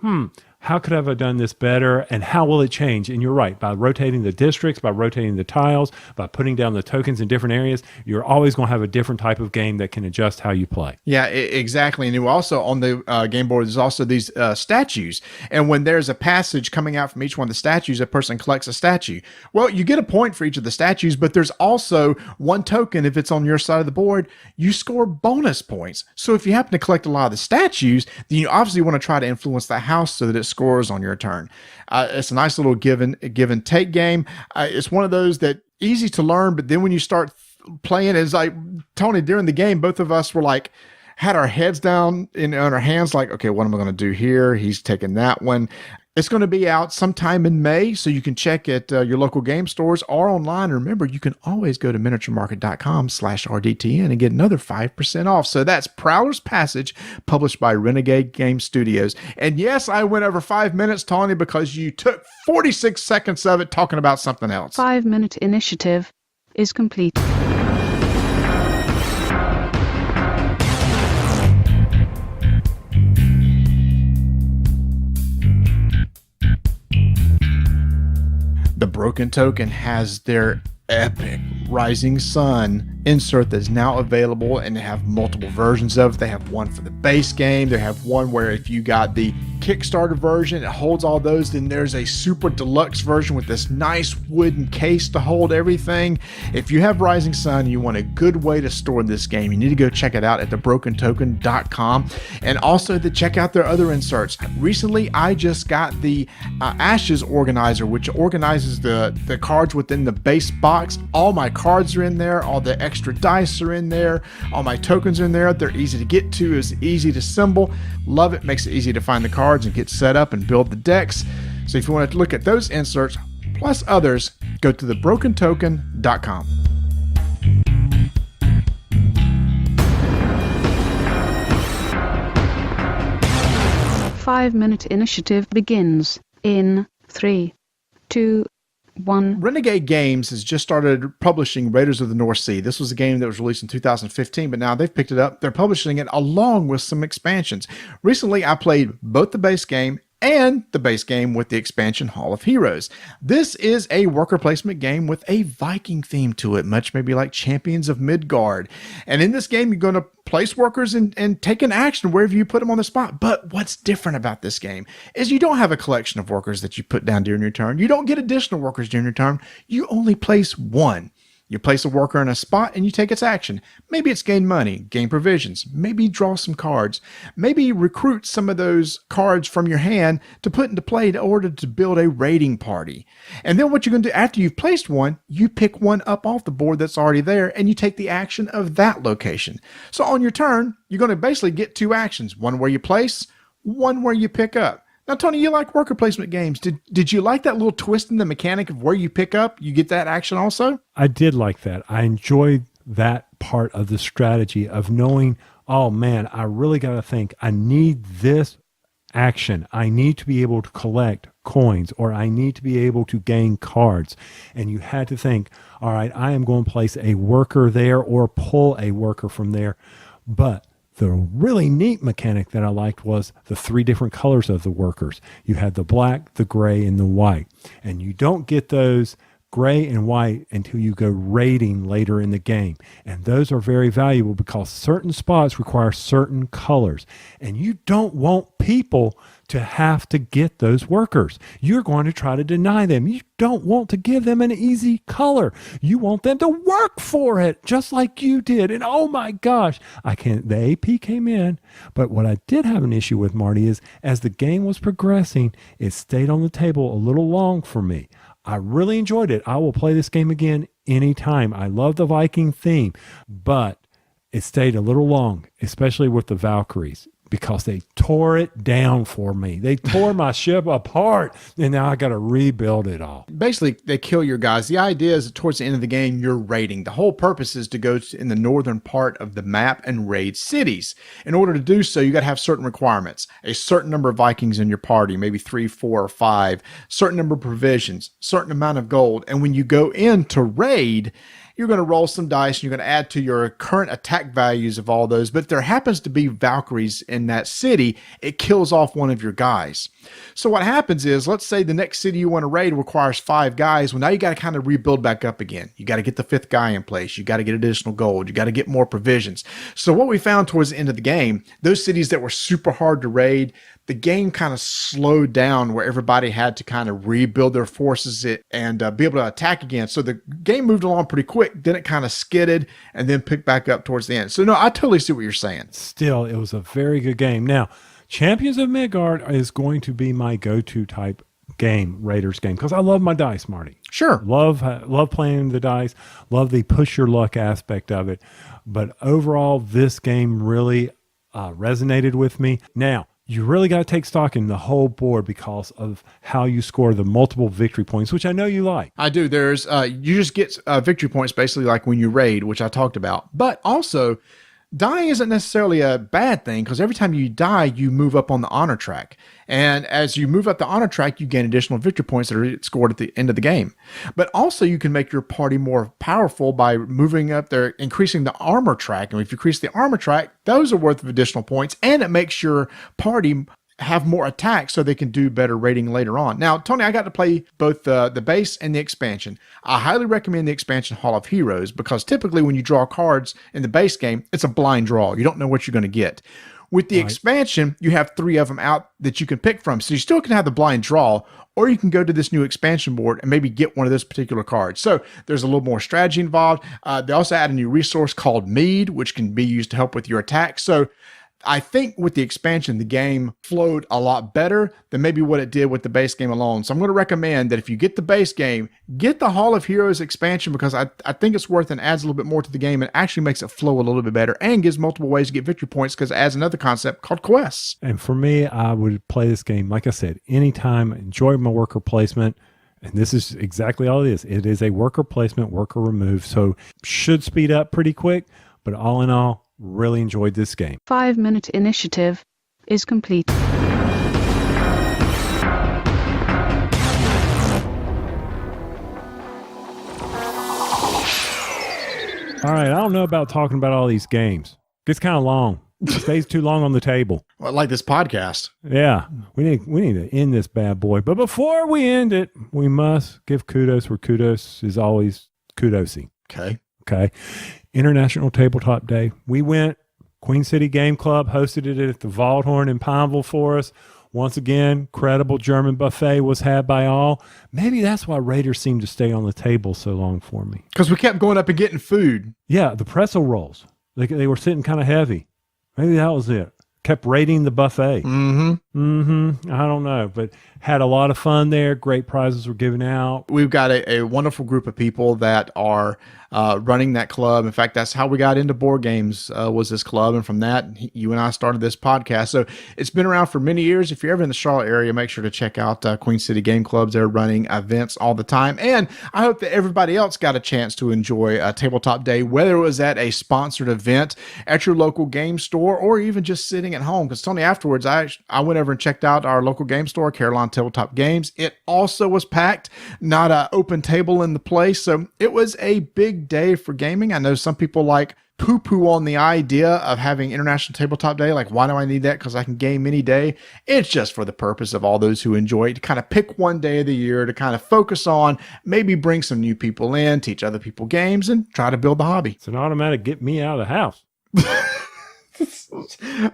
Speaker 5: how could I have done this better, and how will it change? And you're right, by rotating the districts, by rotating the tiles, by putting down the tokens in different areas, you're always going to have a different type of game that can adjust how you play.
Speaker 4: Yeah, exactly. And you also, on the game board, there's also these statues. And when there's a passage coming out from each one of the statues, a person collects a statue. Well, you get a point for each of the statues, but there's also one token. If it's on your side of the board, you score bonus points. So if you happen to collect a lot of the statues, then you obviously want to try to influence the house so that it scores on your turn. It's a nice little give and take game. It's one of those that easy to learn, but then when you start playing, it's like, Tony, during the game, both of us were like, had our heads down on our hands, like, okay, what am I going to do here? He's taking that one. It's going to be out sometime in May, so you can check at your local game stores or online. Remember, you can always go to miniaturemarket.com/RDTN and get another 5% off. So that's Prowler's Passage, published by Renegade Game Studios. And yes, I went over 5 minutes, Tony, because you took 46 seconds of it talking about something else.
Speaker 7: 5-minute initiative is complete.
Speaker 4: The Broken Token has their epic Rising Sun insert that's now available, and they have multiple versions of it. They have one for the base game. They have one where if you got the Kickstarter version, it holds all those. Then there's a super deluxe version with this nice wooden case to hold everything. If you have Rising Sun and you want a good way to store this game, you need to go check it out at thebrokentoken.com, and also to check out their other inserts. Recently, I just got the Ashes Organizer, which organizes the cards within the base box. All my cards are in there. All the extra dice are in there. All my tokens are in there. They're easy to get to. It's easy to assemble. Love it. Makes it easy to find the cards and get set up and build the decks. So if you want to look at those inserts plus others, go to thebrokentoken.com.
Speaker 7: Five-minute initiative begins in 3, 2, 1.
Speaker 4: Renegade Games has just started publishing Raiders of the North Sea. This was a game that was released in 2015, but now they've picked it up. They're publishing it along with some expansions. Recently, I played both the base game and the base game with the expansion Hall of Heroes. This is a worker placement game with a Viking theme to it, much maybe like Champions of Midgard. And in this game, you're going to place workers and take an action wherever you put them on the spot. But what's different about this game is you don't have a collection of workers that you put down during your turn. You don't get additional workers during your turn. You only place one. You place a worker in a spot and you take its action. Maybe it's gain money, gain provisions, maybe draw some cards, maybe recruit some of those cards from your hand to put into play in order to build a raiding party. And then what you're going to do after you've placed one, you pick one up off the board that's already there and you take the action of that location. So on your turn, you're going to basically get two actions, one where you place, one where you pick up. Now, Tony, you like worker placement games. Did you like that little twist in the mechanic of where you pick up? You get that action also?
Speaker 5: I did like that. I enjoyed that part of the strategy of knowing, oh man, I really got to think, I need this action. I need to be able to collect coins, or I need to be able to gain cards. And you had to think, all right, I am going to place a worker there or pull a worker from there. But The really neat mechanic that I liked was the 3 different colors of the workers. You had the black, the gray, and the white. And you don't get those gray and white until you go raiding later in the game. And those are very valuable because certain spots require certain colors. And you don't want people to have to get those workers. You're going to try to deny them. You don't want to give them an easy color. You want them to work for it, just like you did. And oh my gosh, the AP came in. But what I did have an issue with, Marty, is as the game was progressing, it stayed on the table a little long for me. I really enjoyed it. I will play this game again anytime. I love the Viking theme, but it stayed a little long, especially with the Valkyries, because they tore it down for me. They tore my ship apart, and now I got to rebuild it all.
Speaker 4: Basically, they kill your guys. The idea is that towards the end of the game, you're raiding. The whole purpose is to go in the northern part of the map and raid cities. In order to do so, you got to have certain requirements. A certain number of Vikings in your party, maybe 3, 4, or 5. Certain number of provisions, certain amount of gold. And when you go in to raid, you're going to roll some dice and you're going to add to your current attack values of all those. But if there happens to be Valkyries in that city, it kills off one of your guys. So what happens is, let's say the next city you want to raid requires 5 guys. Well, now you got to kind of rebuild back up again. You got to get the 5th guy in place. You got to get additional gold. You got to get more provisions. So what we found towards the end of the game, those cities that were super hard to raid, the game kind of slowed down where everybody had to kind of rebuild their forces and be able to attack again. So the game moved along pretty quick. Then it kind of skidded and then picked back up towards the end. So no, I totally see what you're saying.
Speaker 5: Still, it was a very good game. Now, Champions of Midgard is going to be my go-to type game, Raiders game, because I love my dice, Marty.
Speaker 4: Sure.
Speaker 5: Love playing the dice. Love the push your luck aspect of it. But overall, this game really resonated with me. Now, you really got to take stock in the whole board because of how you score the multiple victory points, which I know you like.
Speaker 4: I do. There's you just get victory points basically like when you raid, which I talked about. But also, dying isn't necessarily a bad thing because every time you die, you move up on the honor track. And as you move up the honor track, you gain additional victory points that are scored at the end of the game. But also you can make your party more powerful by moving up there, increasing the armor track. And if you increase the armor track, those are worth of additional points. And it makes your party have more attacks so they can do better raiding later on. Now, Tony, I got to play both the base and the expansion. I highly recommend the expansion Hall of Heroes because typically when you draw cards in the base game, it's a blind draw. You don't know what you're going to get. With the expansion, you have 3 of them out that you can pick from. So you still can have the blind draw, or you can go to this new expansion board and maybe get one of those particular cards. So there's a little more strategy involved. They also add a new resource called Mead, which can be used to help with your attack. So I think with the expansion, the game flowed a lot better than maybe what it did with the base game alone. So I'm going to recommend that if you get the base game, get the Hall of Heroes expansion because I think it's worth and adds a little bit more to the game and actually makes it flow a little bit better and gives multiple ways to get victory points because it adds another concept called quests.
Speaker 5: And for me, I would play this game, like I said, anytime, enjoy my worker placement. And this is exactly all it is. It is a worker placement, worker remove. So should speed up pretty quick, but all in all, really enjoyed this game.
Speaker 7: 5-minute initiative is complete.
Speaker 5: All right, I don't know about talking about all these games. Gets kind of long. It stays too long on the table.
Speaker 4: Well, like this podcast.
Speaker 5: Yeah, we need to end this bad boy. But before we end it, we must give kudos where kudos is always kudosy. Okay. International Tabletop Day. We went. Queen City Game Club hosted it at the Waldhorn in Pineville for us. Once again, credible German buffet was had by all. Maybe that's why Raiders seemed to stay on the table so long for me.
Speaker 4: Because we kept going up and getting food.
Speaker 5: Yeah, the pretzel rolls. They were sitting kind of heavy. Maybe that was it. Kept raiding the buffet. I don't know, but had a lot of fun there. Great prizes were given out.
Speaker 4: We've got a wonderful group of people that are running that club. In fact, that's how we got into board games, was this club. And from that, you and I started this podcast. So it's been around for many years. If you're ever in the Charlotte area, make sure to check out Queen City Game Clubs. They're running events all the time. And I hope that everybody else got a chance to enjoy Tabletop Day, whether it was at a sponsored event at your local game store or even just sitting at home because Tony, afterwards, I went over and checked out our local game store, Carolina Tabletop Games. It also was packed, not an open table in the place. So it was a big day for gaming. I know some people like poo-poo on the idea of having International Tabletop Day. Like, why do I need that? Because I can game any day. It's just for the purpose of all those who enjoy it, to kind of pick one day of the year to kind of focus on, maybe bring some new people in, teach other people games, and try to build the hobby.
Speaker 5: It's an automatic get me out of the house.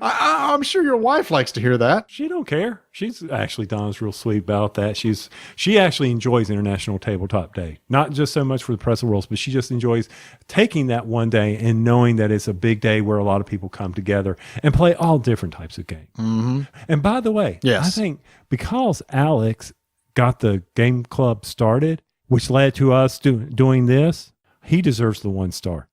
Speaker 4: I'm sure your wife likes to hear that.
Speaker 5: She don't care. She's actually, Donna's real sweet about that. She actually enjoys International Tabletop Day. Not just so much for the press of worlds, but she just enjoys taking that one day and knowing that it's a big day where a lot of people come together and play all different types of games. Mm-hmm. And by the way,
Speaker 4: yes.
Speaker 5: I think because Alex got the game club started, which led to us doing this, he deserves the 1 star,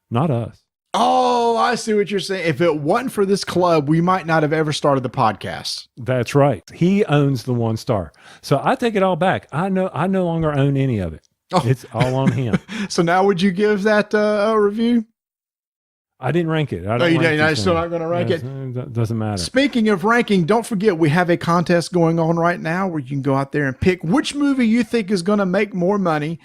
Speaker 5: not us.
Speaker 4: Oh, I see what you're saying. If it wasn't for this club, we might not have ever started the podcast.
Speaker 5: That's right. He owns the 1 star. So I take it all back. I no longer own any of it. Oh. It's all on him.
Speaker 4: So now would you give that a review?
Speaker 5: I didn't rank it.
Speaker 4: No, you didn't. I'm still not going to rank it.
Speaker 5: It doesn't matter.
Speaker 4: Speaking of ranking, don't forget we have a contest going on right now where you can go out there and pick which movie you think is going to make more money,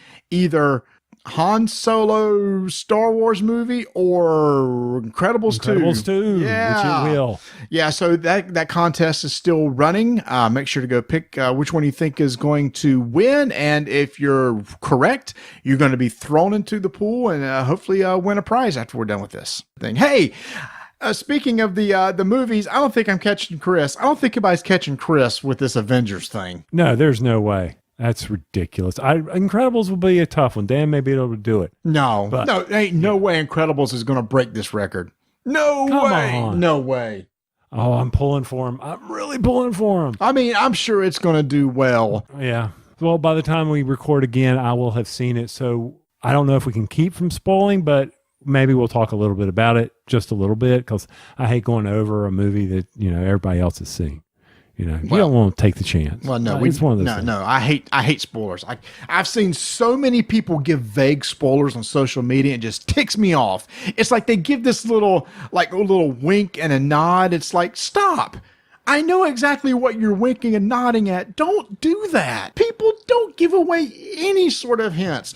Speaker 4: Han Solo Star Wars movie or Incredibles 2.
Speaker 5: Incredibles 2,
Speaker 4: yeah.
Speaker 5: Which it will.
Speaker 4: Yeah, so that contest is still running. Make sure to go pick which one you think is going to win. And if you're correct, you're going to be thrown into the pool and hopefully win a prize after we're done with this thing. Hey, speaking of the movies, I don't think I'm catching Chris. I don't think anybody's catching Chris with this Avengers thing.
Speaker 5: No, there's no way. That's ridiculous. Incredibles will be a tough one. Dan may be able to do it.
Speaker 4: No, ain't no way Incredibles is going to break this record. No way.
Speaker 5: Oh, I'm pulling for him. I'm really pulling for him.
Speaker 4: I mean, I'm sure it's going to do well.
Speaker 5: Yeah. Well, by the time we record again, I will have seen it. So I don't know if we can keep from spoiling, but maybe we'll talk a little bit about it, just a little bit, because I hate going over a movie that, everybody else has seen. You don't want to take the chance.
Speaker 4: Well, no,
Speaker 5: it's one of those things.
Speaker 4: No. I hate spoilers. I've seen so many people give vague spoilers on social media, and it just ticks me off. It's like they give this little wink and a nod. It's like, stop. I know exactly what you're winking and nodding at. Don't do that. People don't give away any sort of hints.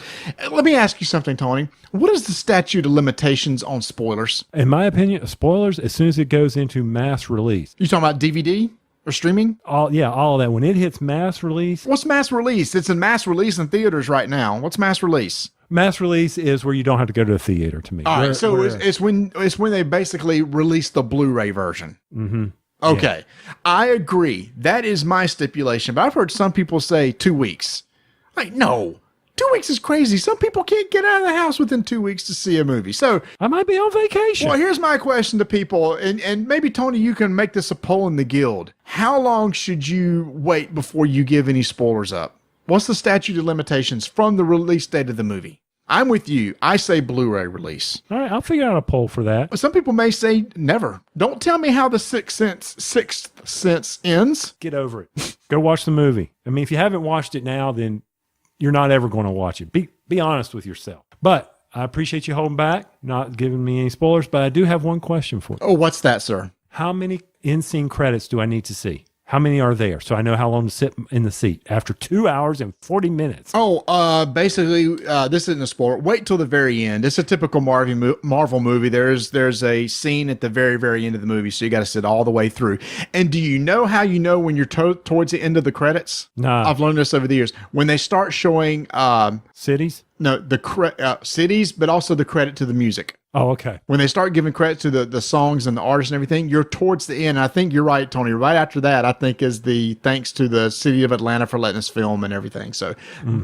Speaker 4: Let me ask you something, Tony. What is the statute of limitations on spoilers?
Speaker 5: In my opinion, spoilers, as soon as it goes into mass release.
Speaker 4: You talking about DVD? Or streaming?
Speaker 5: All of that. When it hits mass release.
Speaker 4: What's mass release? It's in mass release in theaters right now. What's mass release?
Speaker 5: Mass release is where you don't have to go to a theater, to me.
Speaker 4: All right, so it's when they basically release the Blu-ray version.
Speaker 5: Mm-hmm.
Speaker 4: Okay, yeah. I agree. That is my stipulation. But I've heard some people say 2 weeks. Like, no. 2 weeks is crazy. Some people can't get out of the house within 2 weeks to see a movie. So
Speaker 5: I might be on vacation.
Speaker 4: Well, here's my question to people, and maybe Tony, you can make this a poll in the guild. How long should you wait before you give any spoilers up? What's the statute of limitations from the release date of the movie? I'm with you. I say Blu-ray release.
Speaker 5: All right, I'll figure out a poll for that.
Speaker 4: Some people may say never. Don't tell me how the Sixth Sense ends.
Speaker 5: Get over it. Go watch the movie. I mean, if you haven't watched it now, then you're not ever going to watch it. Be honest with yourself. But I appreciate you holding back, not giving me any spoilers, but I do have one question for you.
Speaker 4: Oh, what's that, sir?
Speaker 5: How many in-scene credits do I need to see? How many are there? So I know how long to sit in the seat after 2 hours and 40 minutes.
Speaker 4: Oh, basically, this isn't a spoiler. Wait till the very end. It's a typical Marvel movie. There's a scene at the very, very end of the movie, so you got to sit all the way through. And do you know how you know when you're towards the end of the credits?
Speaker 5: No.
Speaker 4: I've learned this over the years. When they start showing
Speaker 5: cities?
Speaker 4: No, the cities, but also the credit to the music.
Speaker 5: Oh, okay.
Speaker 4: When they start giving credit to the songs and the artists and everything, you're towards the end. I think you're right, Tony. Right after that, I think is the thanks to the city of Atlanta for letting us film and everything. So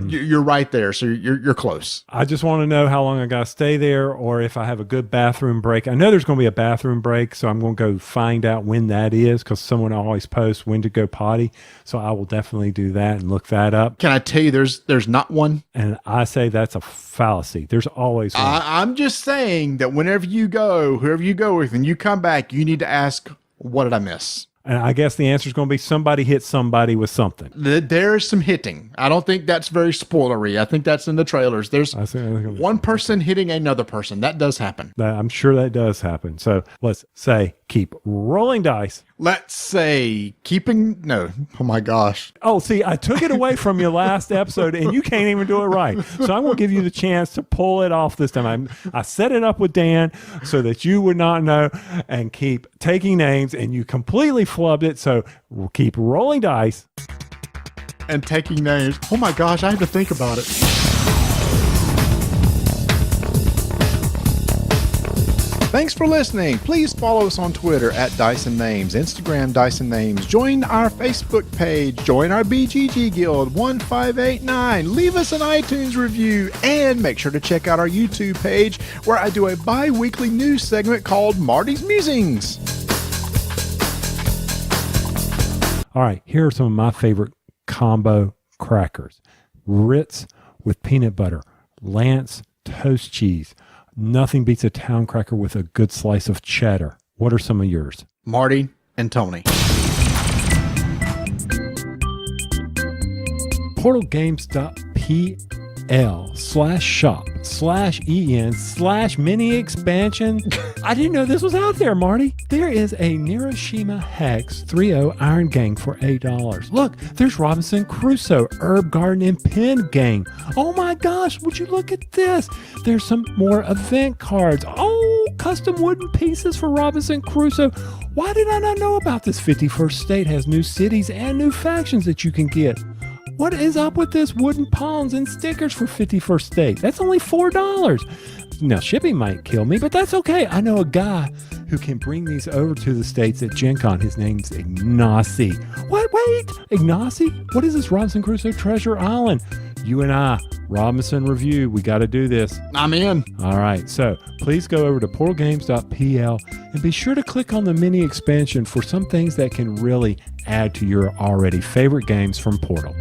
Speaker 4: you're right there. So you're close.
Speaker 5: I just want to know how long I got to stay there, or if I have a good bathroom break. I know there's going to be a bathroom break, so I'm going to go find out when that is, because someone always posts when to go potty. So I will definitely do that and look that up.
Speaker 4: Can I tell you there's not one?
Speaker 5: And I say that's a fallacy. There's always one.
Speaker 4: I'm just saying that whenever you go, whoever you go with, and you come back, you need to ask, what did I miss?
Speaker 5: And I guess the answer is going to be somebody hit somebody with something.
Speaker 4: There is some hitting. I don't think that's very spoilery. I think that's in the trailers. There's one person hitting another person. That does happen.
Speaker 5: I'm sure that does happen. So let's say keep rolling dice.
Speaker 4: Let's say oh my gosh.
Speaker 5: Oh, see, I took it away from you last episode, and you can't even do it right. So I'm going to give you the chance to pull it off this time. I set it up with Dan so that you would not know, and keep taking names, and you completely flubbed it. So we'll keep rolling dice.
Speaker 4: And taking names. Oh my gosh, I had to think about it. Thanks for listening. Please follow us on Twitter at Dyson Names, Instagram Dyson Names. Join our Facebook page. Join our BGG Guild 1589. Leave us an iTunes review. And make sure to check out our YouTube page where I do a bi-weekly news segment called Marty's Musings.
Speaker 5: All right, here are some of my favorite combo crackers. Ritz with peanut butter. Lance toast cheese. Nothing beats a town cracker with a good slice of cheddar. What are some of yours?
Speaker 4: Marty and Tony.
Speaker 5: PortalGames.pl/shop/en/mini expansion. I didn't know this was out there, Marty. There is a Niroshima Hex 3.0 Iron Gang for $8. Look, there's Robinson Crusoe Herb Garden and Pen Gang. Oh my gosh, would you look at this? There's some more event cards. Oh, custom wooden pieces for Robinson Crusoe. Why did I not know about this? 51st State has new cities and new factions that you can get. What is up with this wooden pawns and stickers for 51st State? That's only $4. Now, shipping might kill me, but that's okay. I know a guy who can bring these over to the States at Gen Con. His name's Ignacy. What? Wait, Ignacy? What is this Robinson Crusoe Treasure Island? You and I, Robinson Review, we got to do this.
Speaker 4: I'm in.
Speaker 5: All right, so please go over to portalgames.pl and be sure to click on the mini expansion for some things that can really add to your already favorite games from Portal.